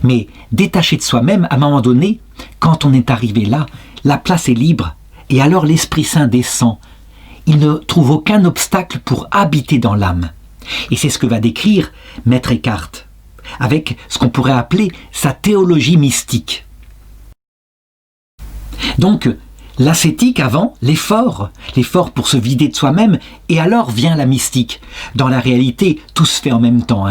Mais détaché de soi-même, à un moment donné, quand on est arrivé là, la place est libre, et alors l'Esprit Saint descend. Il ne trouve aucun obstacle pour habiter dans l'âme. Et c'est ce que va décrire Maître Eckhart, avec ce qu'on pourrait appeler sa théologie mystique. Donc, l'ascétique avant, l'effort pour se vider de soi-même, et alors vient la mystique. Dans la réalité, tout se fait en même temps.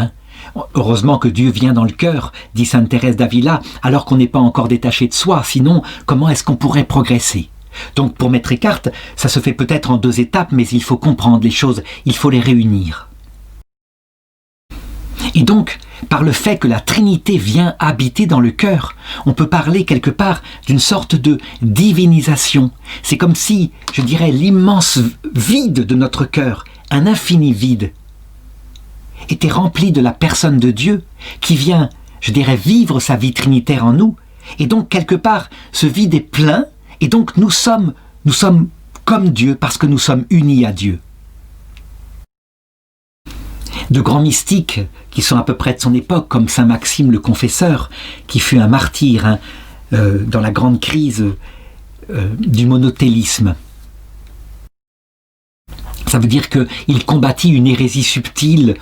Heureusement que Dieu vient dans le cœur, dit Sainte Thérèse d'Avila, alors qu'on n'est pas encore détaché de soi, sinon comment est-ce qu'on pourrait progresser ? Donc pour Maître Eckhart, ça se fait peut-être en 2 étapes, mais il faut comprendre les choses, il faut les réunir. Et donc, par le fait que la Trinité vient habiter dans le cœur, on peut parler quelque part d'une sorte de divinisation. C'est comme si, je dirais, l'immense vide de notre cœur, un infini vide, était rempli de la personne de Dieu qui vient, je dirais, vivre sa vie trinitaire en nous. Et donc, quelque part, ce vide est plein, et donc nous sommes comme Dieu parce que nous sommes unis à Dieu. De grands mystiques qui sont à peu près de son époque, comme saint Maxime le Confesseur, qui fut un martyr dans la grande crise du monothélisme. Ça veut dire qu'il combattit une hérésie subtile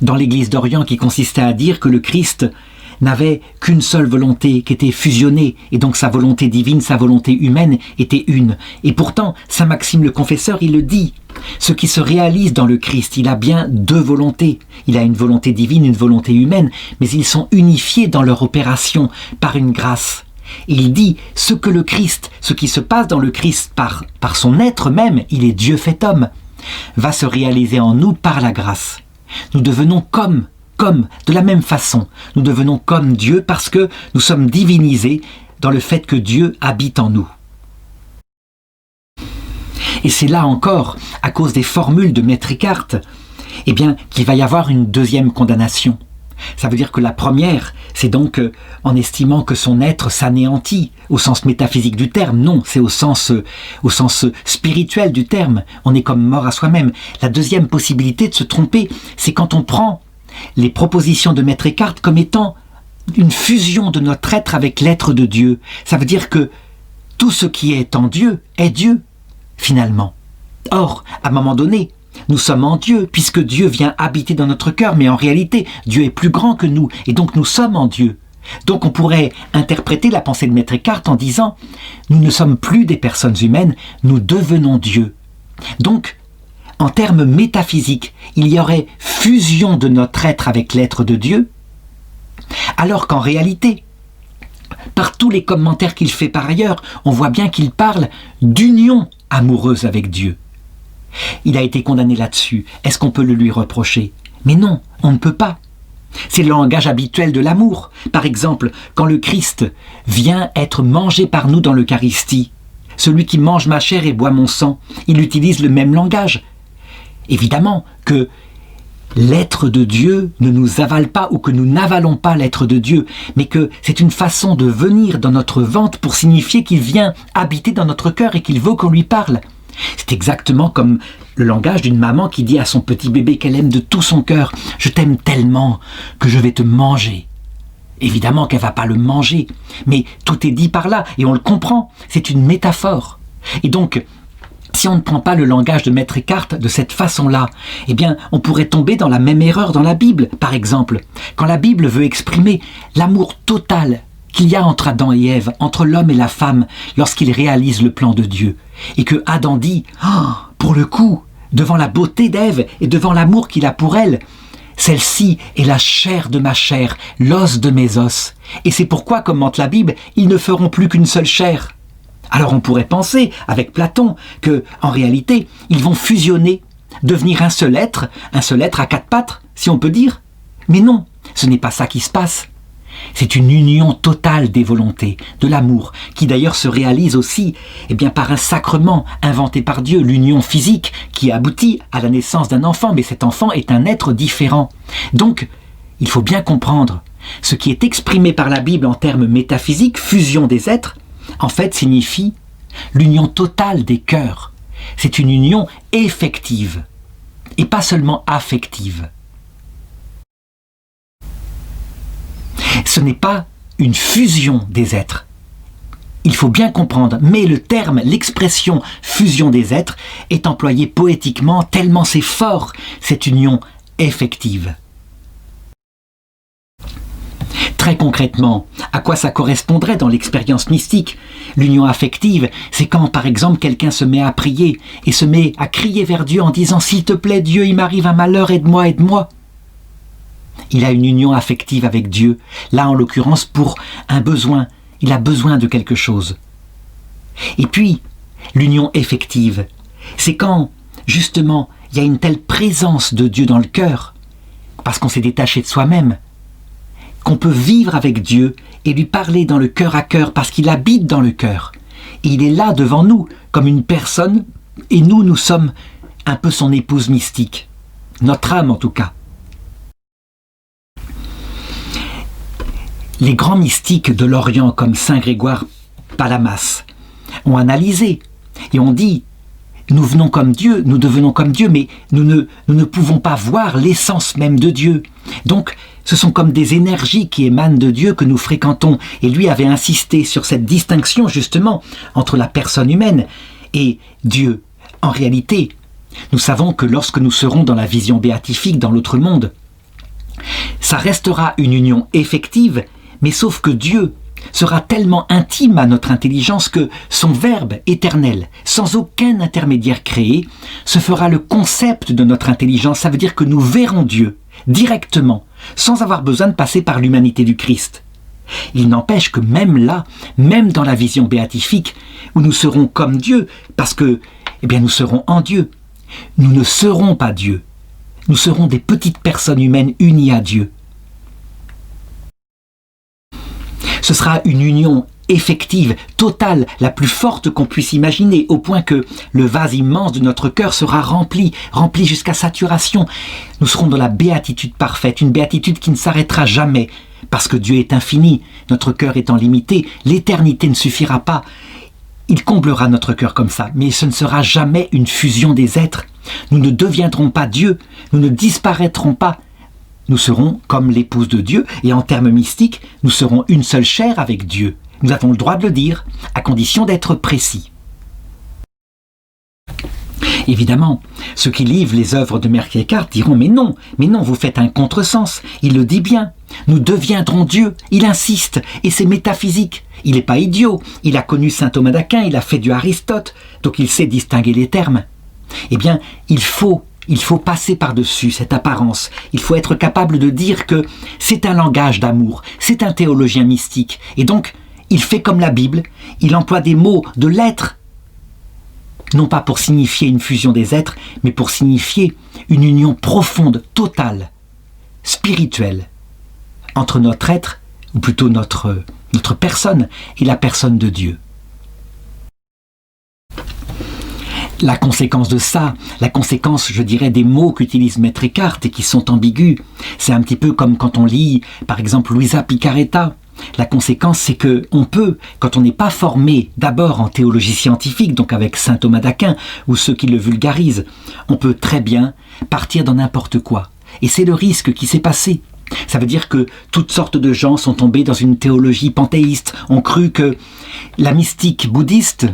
dans l'Église d'Orient qui consistait à dire que le Christ n'avait qu'une seule volonté qui était fusionnée, et donc sa volonté divine, sa volonté humaine était une. Et pourtant, saint Maxime le Confesseur, il le dit, ce qui se réalise dans le Christ, il a bien 2 volontés. Il a une volonté divine, une volonté humaine, mais ils sont unifiés dans leur opération par une grâce. Et il dit, ce qui se passe dans le Christ par son être même, il est Dieu fait homme, va se réaliser en nous par la grâce. Nous devenons comme, de la même façon, nous devenons comme Dieu parce que nous sommes divinisés dans le fait que Dieu habite en nous. Et c'est là encore, à cause des formules de Maître Eckhart, qu'il va y avoir une deuxième condamnation. Ça veut dire que la première, c'est donc en estimant que son être s'anéantit, au sens métaphysique du terme. Non, c'est au sens spirituel du terme. On est comme mort à soi-même. La deuxième possibilité de se tromper, c'est quand on prend les propositions de Maître Eckhart comme étant une fusion de notre être avec l'être de Dieu. Ça veut dire que tout ce qui est en Dieu est Dieu, finalement. Or, à un moment donné, nous sommes en Dieu, puisque Dieu vient habiter dans notre cœur, mais en réalité, Dieu est plus grand que nous, et donc nous sommes en Dieu. Donc on pourrait interpréter la pensée de Maître Eckhart en disant « Nous ne sommes plus des personnes humaines, nous devenons Dieu ». Donc, en termes métaphysiques, il y aurait fusion de notre être avec l'être de Dieu, alors qu'en réalité, par tous les commentaires qu'il fait par ailleurs, on voit bien qu'il parle d'union amoureuse avec Dieu. Il a été condamné là-dessus. Est-ce qu'on peut le lui reprocher? Mais non, on ne peut pas. C'est le langage habituel de l'amour. Par exemple, quand le Christ vient être mangé par nous dans l'Eucharistie, celui qui mange ma chair et boit mon sang, il utilise le même langage. Évidemment que l'être de Dieu ne nous avale pas ou que nous n'avalons pas l'être de Dieu, mais que c'est une façon de venir dans notre ventre pour signifier qu'il vient habiter dans notre cœur et qu'il veut qu'on lui parle. C'est exactement comme le langage d'une maman qui dit à son petit bébé qu'elle aime de tout son cœur « Je t'aime tellement que je vais te manger ». Évidemment qu'elle ne va pas le manger, mais tout est dit par là et on le comprend, c'est une métaphore. Et donc, si on ne prend pas le langage de Maître Eckhart de cette façon-là, on pourrait tomber dans la même erreur dans la Bible, par exemple. Quand la Bible veut exprimer l'amour total qu'il y a entre Adam et Ève, entre l'homme et la femme, lorsqu'ils réalisent le plan de Dieu. Et que Adam dit « Oh, pour le coup, devant la beauté d'Ève et devant l'amour qu'il a pour elle, celle-ci est la chair de ma chair, l'os de mes os. Et c'est pourquoi, commente la Bible, ils ne feront plus qu'une seule chair. » Alors on pourrait penser, avec Platon, que en réalité, ils vont fusionner, devenir un seul être à quatre pattes, si on peut dire. Mais non, ce n'est pas ça qui se passe. C'est une union totale des volontés, de l'amour, qui d'ailleurs se réalise aussi par un sacrement inventé par Dieu, l'union physique, qui aboutit à la naissance d'un enfant, mais cet enfant est un être différent. Donc, il faut bien comprendre, ce qui est exprimé par la Bible en termes métaphysiques, fusion des êtres, en fait signifie l'union totale des cœurs. C'est une union effective, et pas seulement affective. Ce n'est pas une fusion des êtres. Il faut bien comprendre, mais le terme, l'expression fusion des êtres est employé poétiquement tellement c'est fort, cette union effective. Très concrètement, à quoi ça correspondrait dans l'expérience mystique? L'union affective, c'est quand par exemple quelqu'un se met à prier et se met à crier vers Dieu en disant « S'il te plaît Dieu, il m'arrive un malheur, aide-moi, aide-moi ». Il a une union affective avec Dieu, là en l'occurrence pour un besoin, il a besoin de quelque chose. Et puis, l'union effective, c'est quand, justement, il y a une telle présence de Dieu dans le cœur, parce qu'on s'est détaché de soi-même, qu'on peut vivre avec Dieu et lui parler dans le cœur à cœur, parce qu'il habite dans le cœur. Et il est là devant nous, comme une personne, et nous sommes un peu son épouse mystique, notre âme en tout cas. Les grands mystiques de l'Orient comme Saint Grégoire Palamas ont analysé et ont dit « Nous venons comme Dieu, nous devenons comme Dieu, mais nous ne pouvons pas voir l'essence même de Dieu. Donc, ce sont comme des énergies qui émanent de Dieu que nous fréquentons. » Et lui avait insisté sur cette distinction justement entre la personne humaine et Dieu. En réalité, nous savons que lorsque nous serons dans la vision béatifique, dans l'autre monde, ça restera une union effective, mais sauf que Dieu sera tellement intime à notre intelligence que son Verbe éternel, sans aucun intermédiaire créé, se fera le concept de notre intelligence. Ça veut dire que nous verrons Dieu directement, sans avoir besoin de passer par l'humanité du Christ. Il n'empêche que même là, même dans la vision béatifique, où nous serons comme Dieu, parce que nous serons en Dieu, nous ne serons pas Dieu. Nous serons des petites personnes humaines unies à Dieu. Ce sera une union effective, totale, la plus forte qu'on puisse imaginer, au point que le vase immense de notre cœur sera rempli jusqu'à saturation. Nous serons dans la béatitude parfaite, une béatitude qui ne s'arrêtera jamais, parce que Dieu est infini, notre cœur étant limité, l'éternité ne suffira pas. Il comblera notre cœur comme ça, mais ce ne sera jamais une fusion des êtres. Nous ne deviendrons pas Dieu, nous ne disparaîtrons pas. Nous serons comme l'épouse de Dieu, et en termes mystiques, nous serons une seule chair avec Dieu. Nous avons le droit de le dire, à condition d'être précis. Évidemment, ceux qui livrent les œuvres de Kierkegaard diront « mais non, vous faites un contresens, il le dit bien, nous deviendrons Dieu, il insiste, et c'est métaphysique. Il n'est pas idiot, il a connu saint Thomas d'Aquin, il a fait du Aristote, donc il sait distinguer les termes. Eh bien, il faut passer par-dessus cette apparence. Il faut être capable de dire que c'est un langage d'amour, c'est un théologien mystique. Et donc, il fait comme la Bible, il emploie des mots de l'être, non pas pour signifier une fusion des êtres, mais pour signifier une union profonde, totale, spirituelle, entre notre être, ou plutôt notre personne, et la personne de Dieu. La conséquence de ça, la conséquence, je dirais, des mots qu'utilise Maître Eckhart et qui sont ambigus, c'est un petit peu comme quand on lit, par exemple, Luisa Picaretta. La conséquence, c'est que on peut, quand on n'est pas formé d'abord en théologie scientifique, donc avec saint Thomas d'Aquin ou ceux qui le vulgarisent, on peut très bien partir dans n'importe quoi. Et c'est le risque qui s'est passé. Ça veut dire que toutes sortes de gens sont tombés dans une théologie panthéiste, ont cru que la mystique bouddhiste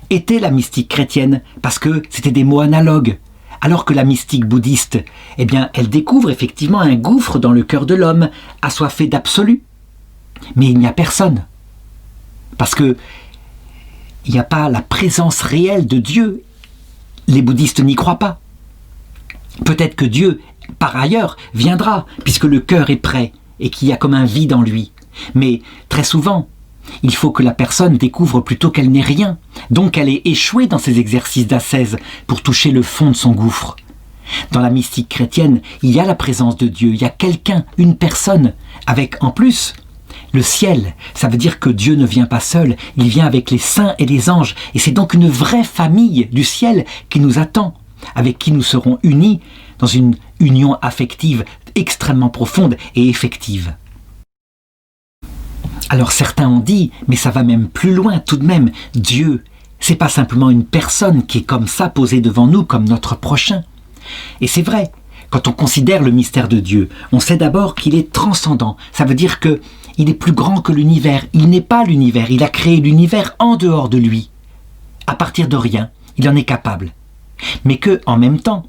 était la mystique chrétienne, parce que c'était des mots analogues. Alors que la mystique bouddhiste, elle découvre effectivement un gouffre dans le cœur de l'homme, assoiffé d'absolu. mais il n'y a personne. Parce que il n'y a pas la présence réelle de Dieu. Les bouddhistes n'y croient pas. Peut-être que Dieu, par ailleurs, viendra, puisque le cœur est prêt et qu'il y a comme un vide en lui. Mais très souvent, il faut que la personne découvre plutôt qu'elle n'est rien. Donc elle est échouée dans ses exercices d'ascèse pour toucher le fond de son gouffre. Dans la mystique chrétienne, il y a la présence de Dieu, il y a quelqu'un, une personne, avec en plus le ciel. Ça veut dire que Dieu ne vient pas seul, il vient avec les saints et les anges. Et c'est donc une vraie famille du ciel qui nous attend, avec qui nous serons unis dans une union affective extrêmement profonde et effective. Alors certains ont dit, mais ça va même plus loin tout de même, Dieu, c'est pas simplement une personne qui est comme ça posée devant nous comme notre prochain. Et c'est vrai, quand on considère le mystère de Dieu, on sait d'abord qu'il est transcendant. Ça veut dire que il est plus grand que l'univers. Il n'est pas l'univers, il a créé l'univers en dehors de lui. À partir de rien, il en est capable. Mais que, en même temps,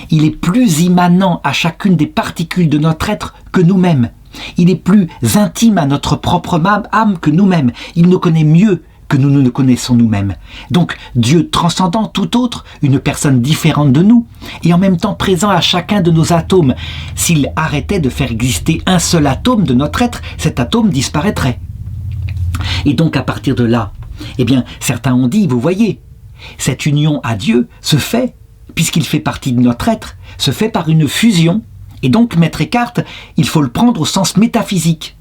il est plus immanent à chacune des particules de notre être que nous-mêmes. Il est plus intime à notre propre âme que nous-mêmes. Il nous connaît mieux que nous ne connaissons nous-mêmes. Donc Dieu transcendant tout autre, une personne différente de nous, et en même temps présent à chacun de nos atomes. S'il arrêtait de faire exister un seul atome de notre être, cet atome disparaîtrait. Et donc à partir de là, eh bien certains ont dit, vous voyez, cette union à Dieu se fait, puisqu'il fait partie de notre être, se fait par une fusion. Et donc, Maître Eckhart, il faut le prendre au sens métaphysique.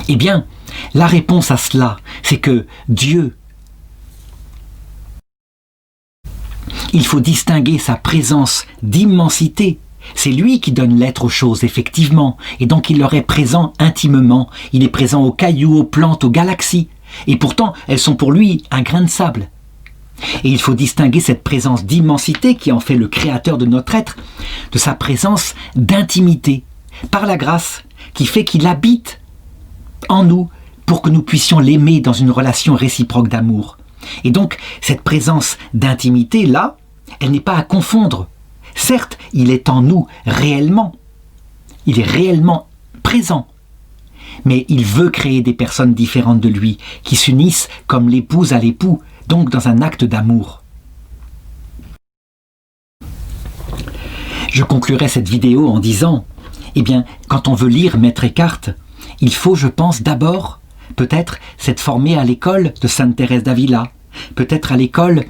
Eh bien, la réponse à cela, c'est que Dieu, il faut distinguer sa présence d'immensité. C'est lui qui donne l'être aux choses, effectivement, et donc il leur est présent intimement. Il est présent aux cailloux, aux plantes, aux galaxies, et pourtant, elles sont pour lui un grain de sable. Et il faut distinguer cette présence d'immensité qui en fait le créateur de notre être, de sa présence d'intimité, par la grâce, qui fait qu'il habite en nous pour que nous puissions l'aimer dans une relation réciproque d'amour. Et donc, cette présence d'intimité, là, elle n'est pas à confondre. Certes, il est en nous réellement. Il est réellement présent. Mais il veut créer des personnes différentes de lui, qui s'unissent comme l'épouse à l'époux, donc dans un acte d'amour. Je conclurai cette vidéo en disant, eh bien, quand on veut lire Maître Eckhart, il faut, je pense, d'abord, peut-être, s'être formé à l'école de Sainte Thérèse d'Avila, peut-être à l'école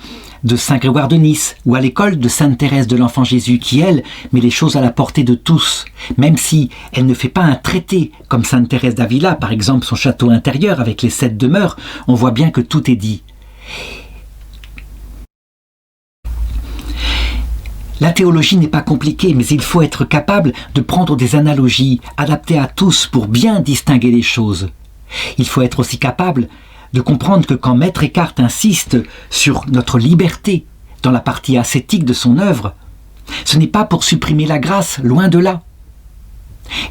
de Saint Grégoire de Nice, ou à l'école de Sainte Thérèse de l'Enfant Jésus, qui, elle, met les choses à la portée de tous, même si elle ne fait pas un traité comme Sainte Thérèse d'Avila, par exemple son château intérieur avec les 7 demeures, on voit bien que tout est dit. La théologie n'est pas compliquée, mais il faut être capable de prendre des analogies adaptées à tous pour bien distinguer les choses. Il faut être aussi capable de comprendre que quand Maître Eckhart insiste sur notre liberté dans la partie ascétique de son œuvre, ce n'est pas pour supprimer la grâce, loin de là.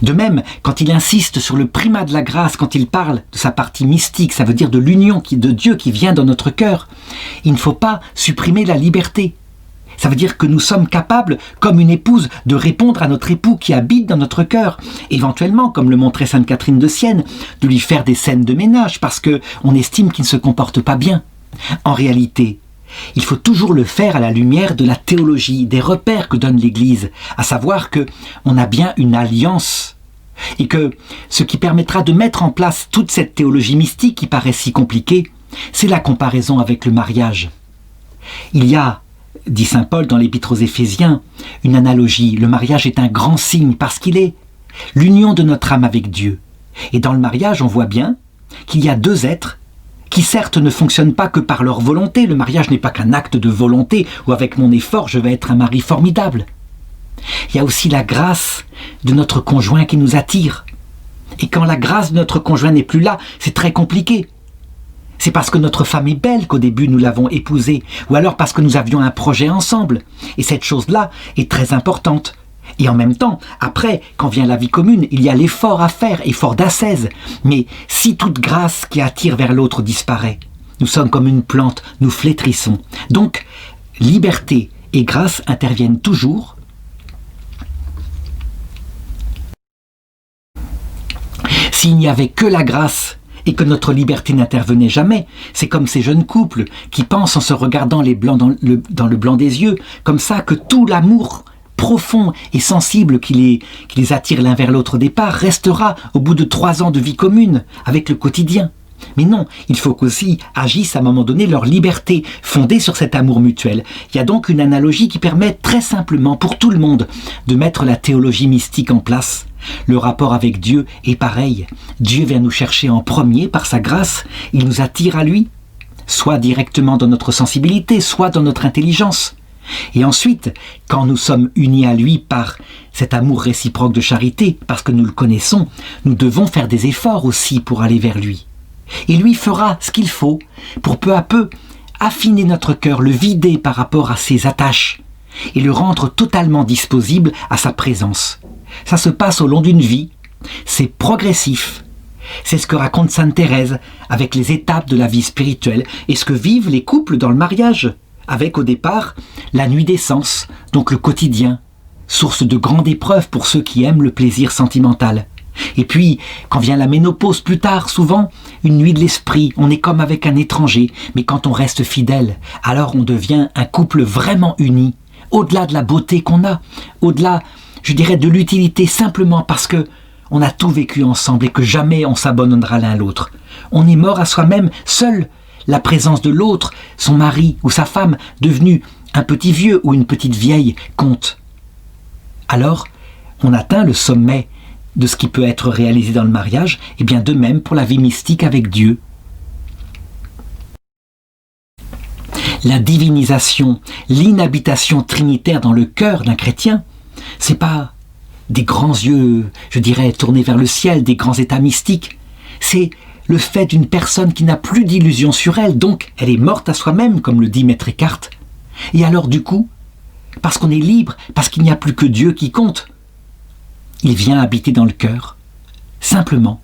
De même, quand il insiste sur le primat de la grâce, quand il parle de sa partie mystique, ça veut dire de l'union de Dieu qui vient dans notre cœur, il ne faut pas supprimer la liberté. Ça veut dire que nous sommes capables, comme une épouse, de répondre à notre époux qui habite dans notre cœur. Éventuellement, comme le montrait Sainte Catherine de Sienne, de lui faire des scènes de ménage parce qu'on estime qu'il ne se comporte pas bien. En réalité, il faut toujours le faire à la lumière de la théologie, des repères que donne l'Église, à savoir qu'on a bien une alliance et que ce qui permettra de mettre en place toute cette théologie mystique qui paraît si compliquée, c'est la comparaison avec le mariage. Il y a, dit saint Paul dans l'Épître aux Éphésiens, une analogie. Le mariage est un grand signe parce qu'il est l'union de notre âme avec Dieu. Et dans le mariage, on voit bien qu'il y a 2 êtres qui certes ne fonctionnent pas que par leur volonté. Le mariage n'est pas qu'un acte de volonté où avec mon effort je vais être un mari formidable. Il y a aussi la grâce de notre conjoint qui nous attire. Et quand la grâce de notre conjoint n'est plus là, c'est très compliqué. C'est parce que notre femme est belle qu'au début nous l'avons épousée, ou alors parce que nous avions un projet ensemble. Et cette chose-là est très importante. Et en même temps, après, quand vient la vie commune, il y a l'effort à faire, effort d'ascèse. Mais si toute grâce qui attire vers l'autre disparaît, nous sommes comme une plante, nous flétrissons. Donc, liberté et grâce interviennent toujours. S'il n'y avait que la grâce et que notre liberté n'intervenait jamais, c'est comme ces jeunes couples qui pensent en se regardant les blancs dans le blanc des yeux, comme ça que tout l'amour profond et sensible qui les attire l'un vers l'autre au départ restera au bout de 3 ans de vie commune avec le quotidien. Mais non, il faut qu'aussi agisse à un moment donné leur liberté, fondée sur cet amour mutuel. Il y a donc une analogie qui permet très simplement pour tout le monde de mettre la théologie mystique en place. Le rapport avec Dieu est pareil. Dieu vient nous chercher en premier par sa grâce, il nous attire à lui, soit directement dans notre sensibilité, soit dans notre intelligence. Et ensuite, quand nous sommes unis à lui par cet amour réciproque de charité, parce que nous le connaissons, nous devons faire des efforts aussi pour aller vers lui. Et lui fera ce qu'il faut pour peu à peu affiner notre cœur, le vider par rapport à ses attaches et le rendre totalement disposable à sa présence. Ça se passe au long d'une vie, c'est progressif. C'est ce que raconte Sainte Thérèse avec les étapes de la vie spirituelle et ce que vivent les couples dans le mariage, avec au départ la nuit des sens, donc le quotidien, source de grande épreuve pour ceux qui aiment le plaisir sentimental. Et puis, quand vient la ménopause plus tard, souvent, une nuit de l'esprit, on est comme avec un étranger, mais quand on reste fidèle, alors on devient un couple vraiment uni, au-delà de la beauté qu'on a, au-delà, je dirais, de l'utilité, simplement parce que on a tout vécu ensemble et que jamais on s'abandonnera l'un l'autre. On est mort à soi-même, seul la présence de l'autre, son mari ou sa femme, devenu un petit vieux ou une petite vieille, compte. Alors, on atteint le sommet de ce qui peut être réalisé dans le mariage, et bien de même pour la vie mystique avec Dieu. La divinisation, l'inhabitation trinitaire dans le cœur d'un chrétien, c'est pas des grands yeux, je dirais, tournés vers le ciel, des grands états mystiques. C'est le fait d'une personne qui n'a plus d'illusion sur elle, donc elle est morte à soi-même, comme le dit Maître Eckhart. Et alors du coup, parce qu'on est libre, parce qu'il n'y a plus que Dieu qui compte, il vient habiter dans le cœur, simplement,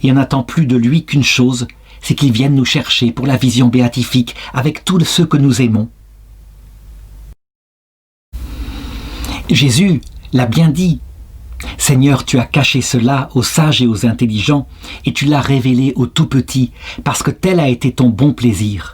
et on n'attend plus de lui qu'une chose, c'est qu'il vienne nous chercher pour la vision béatifique avec tous ceux que nous aimons. Jésus l'a bien dit, « Seigneur, tu as caché cela aux sages et aux intelligents, et tu l'as révélé aux tout petits, parce que tel a été ton bon plaisir. »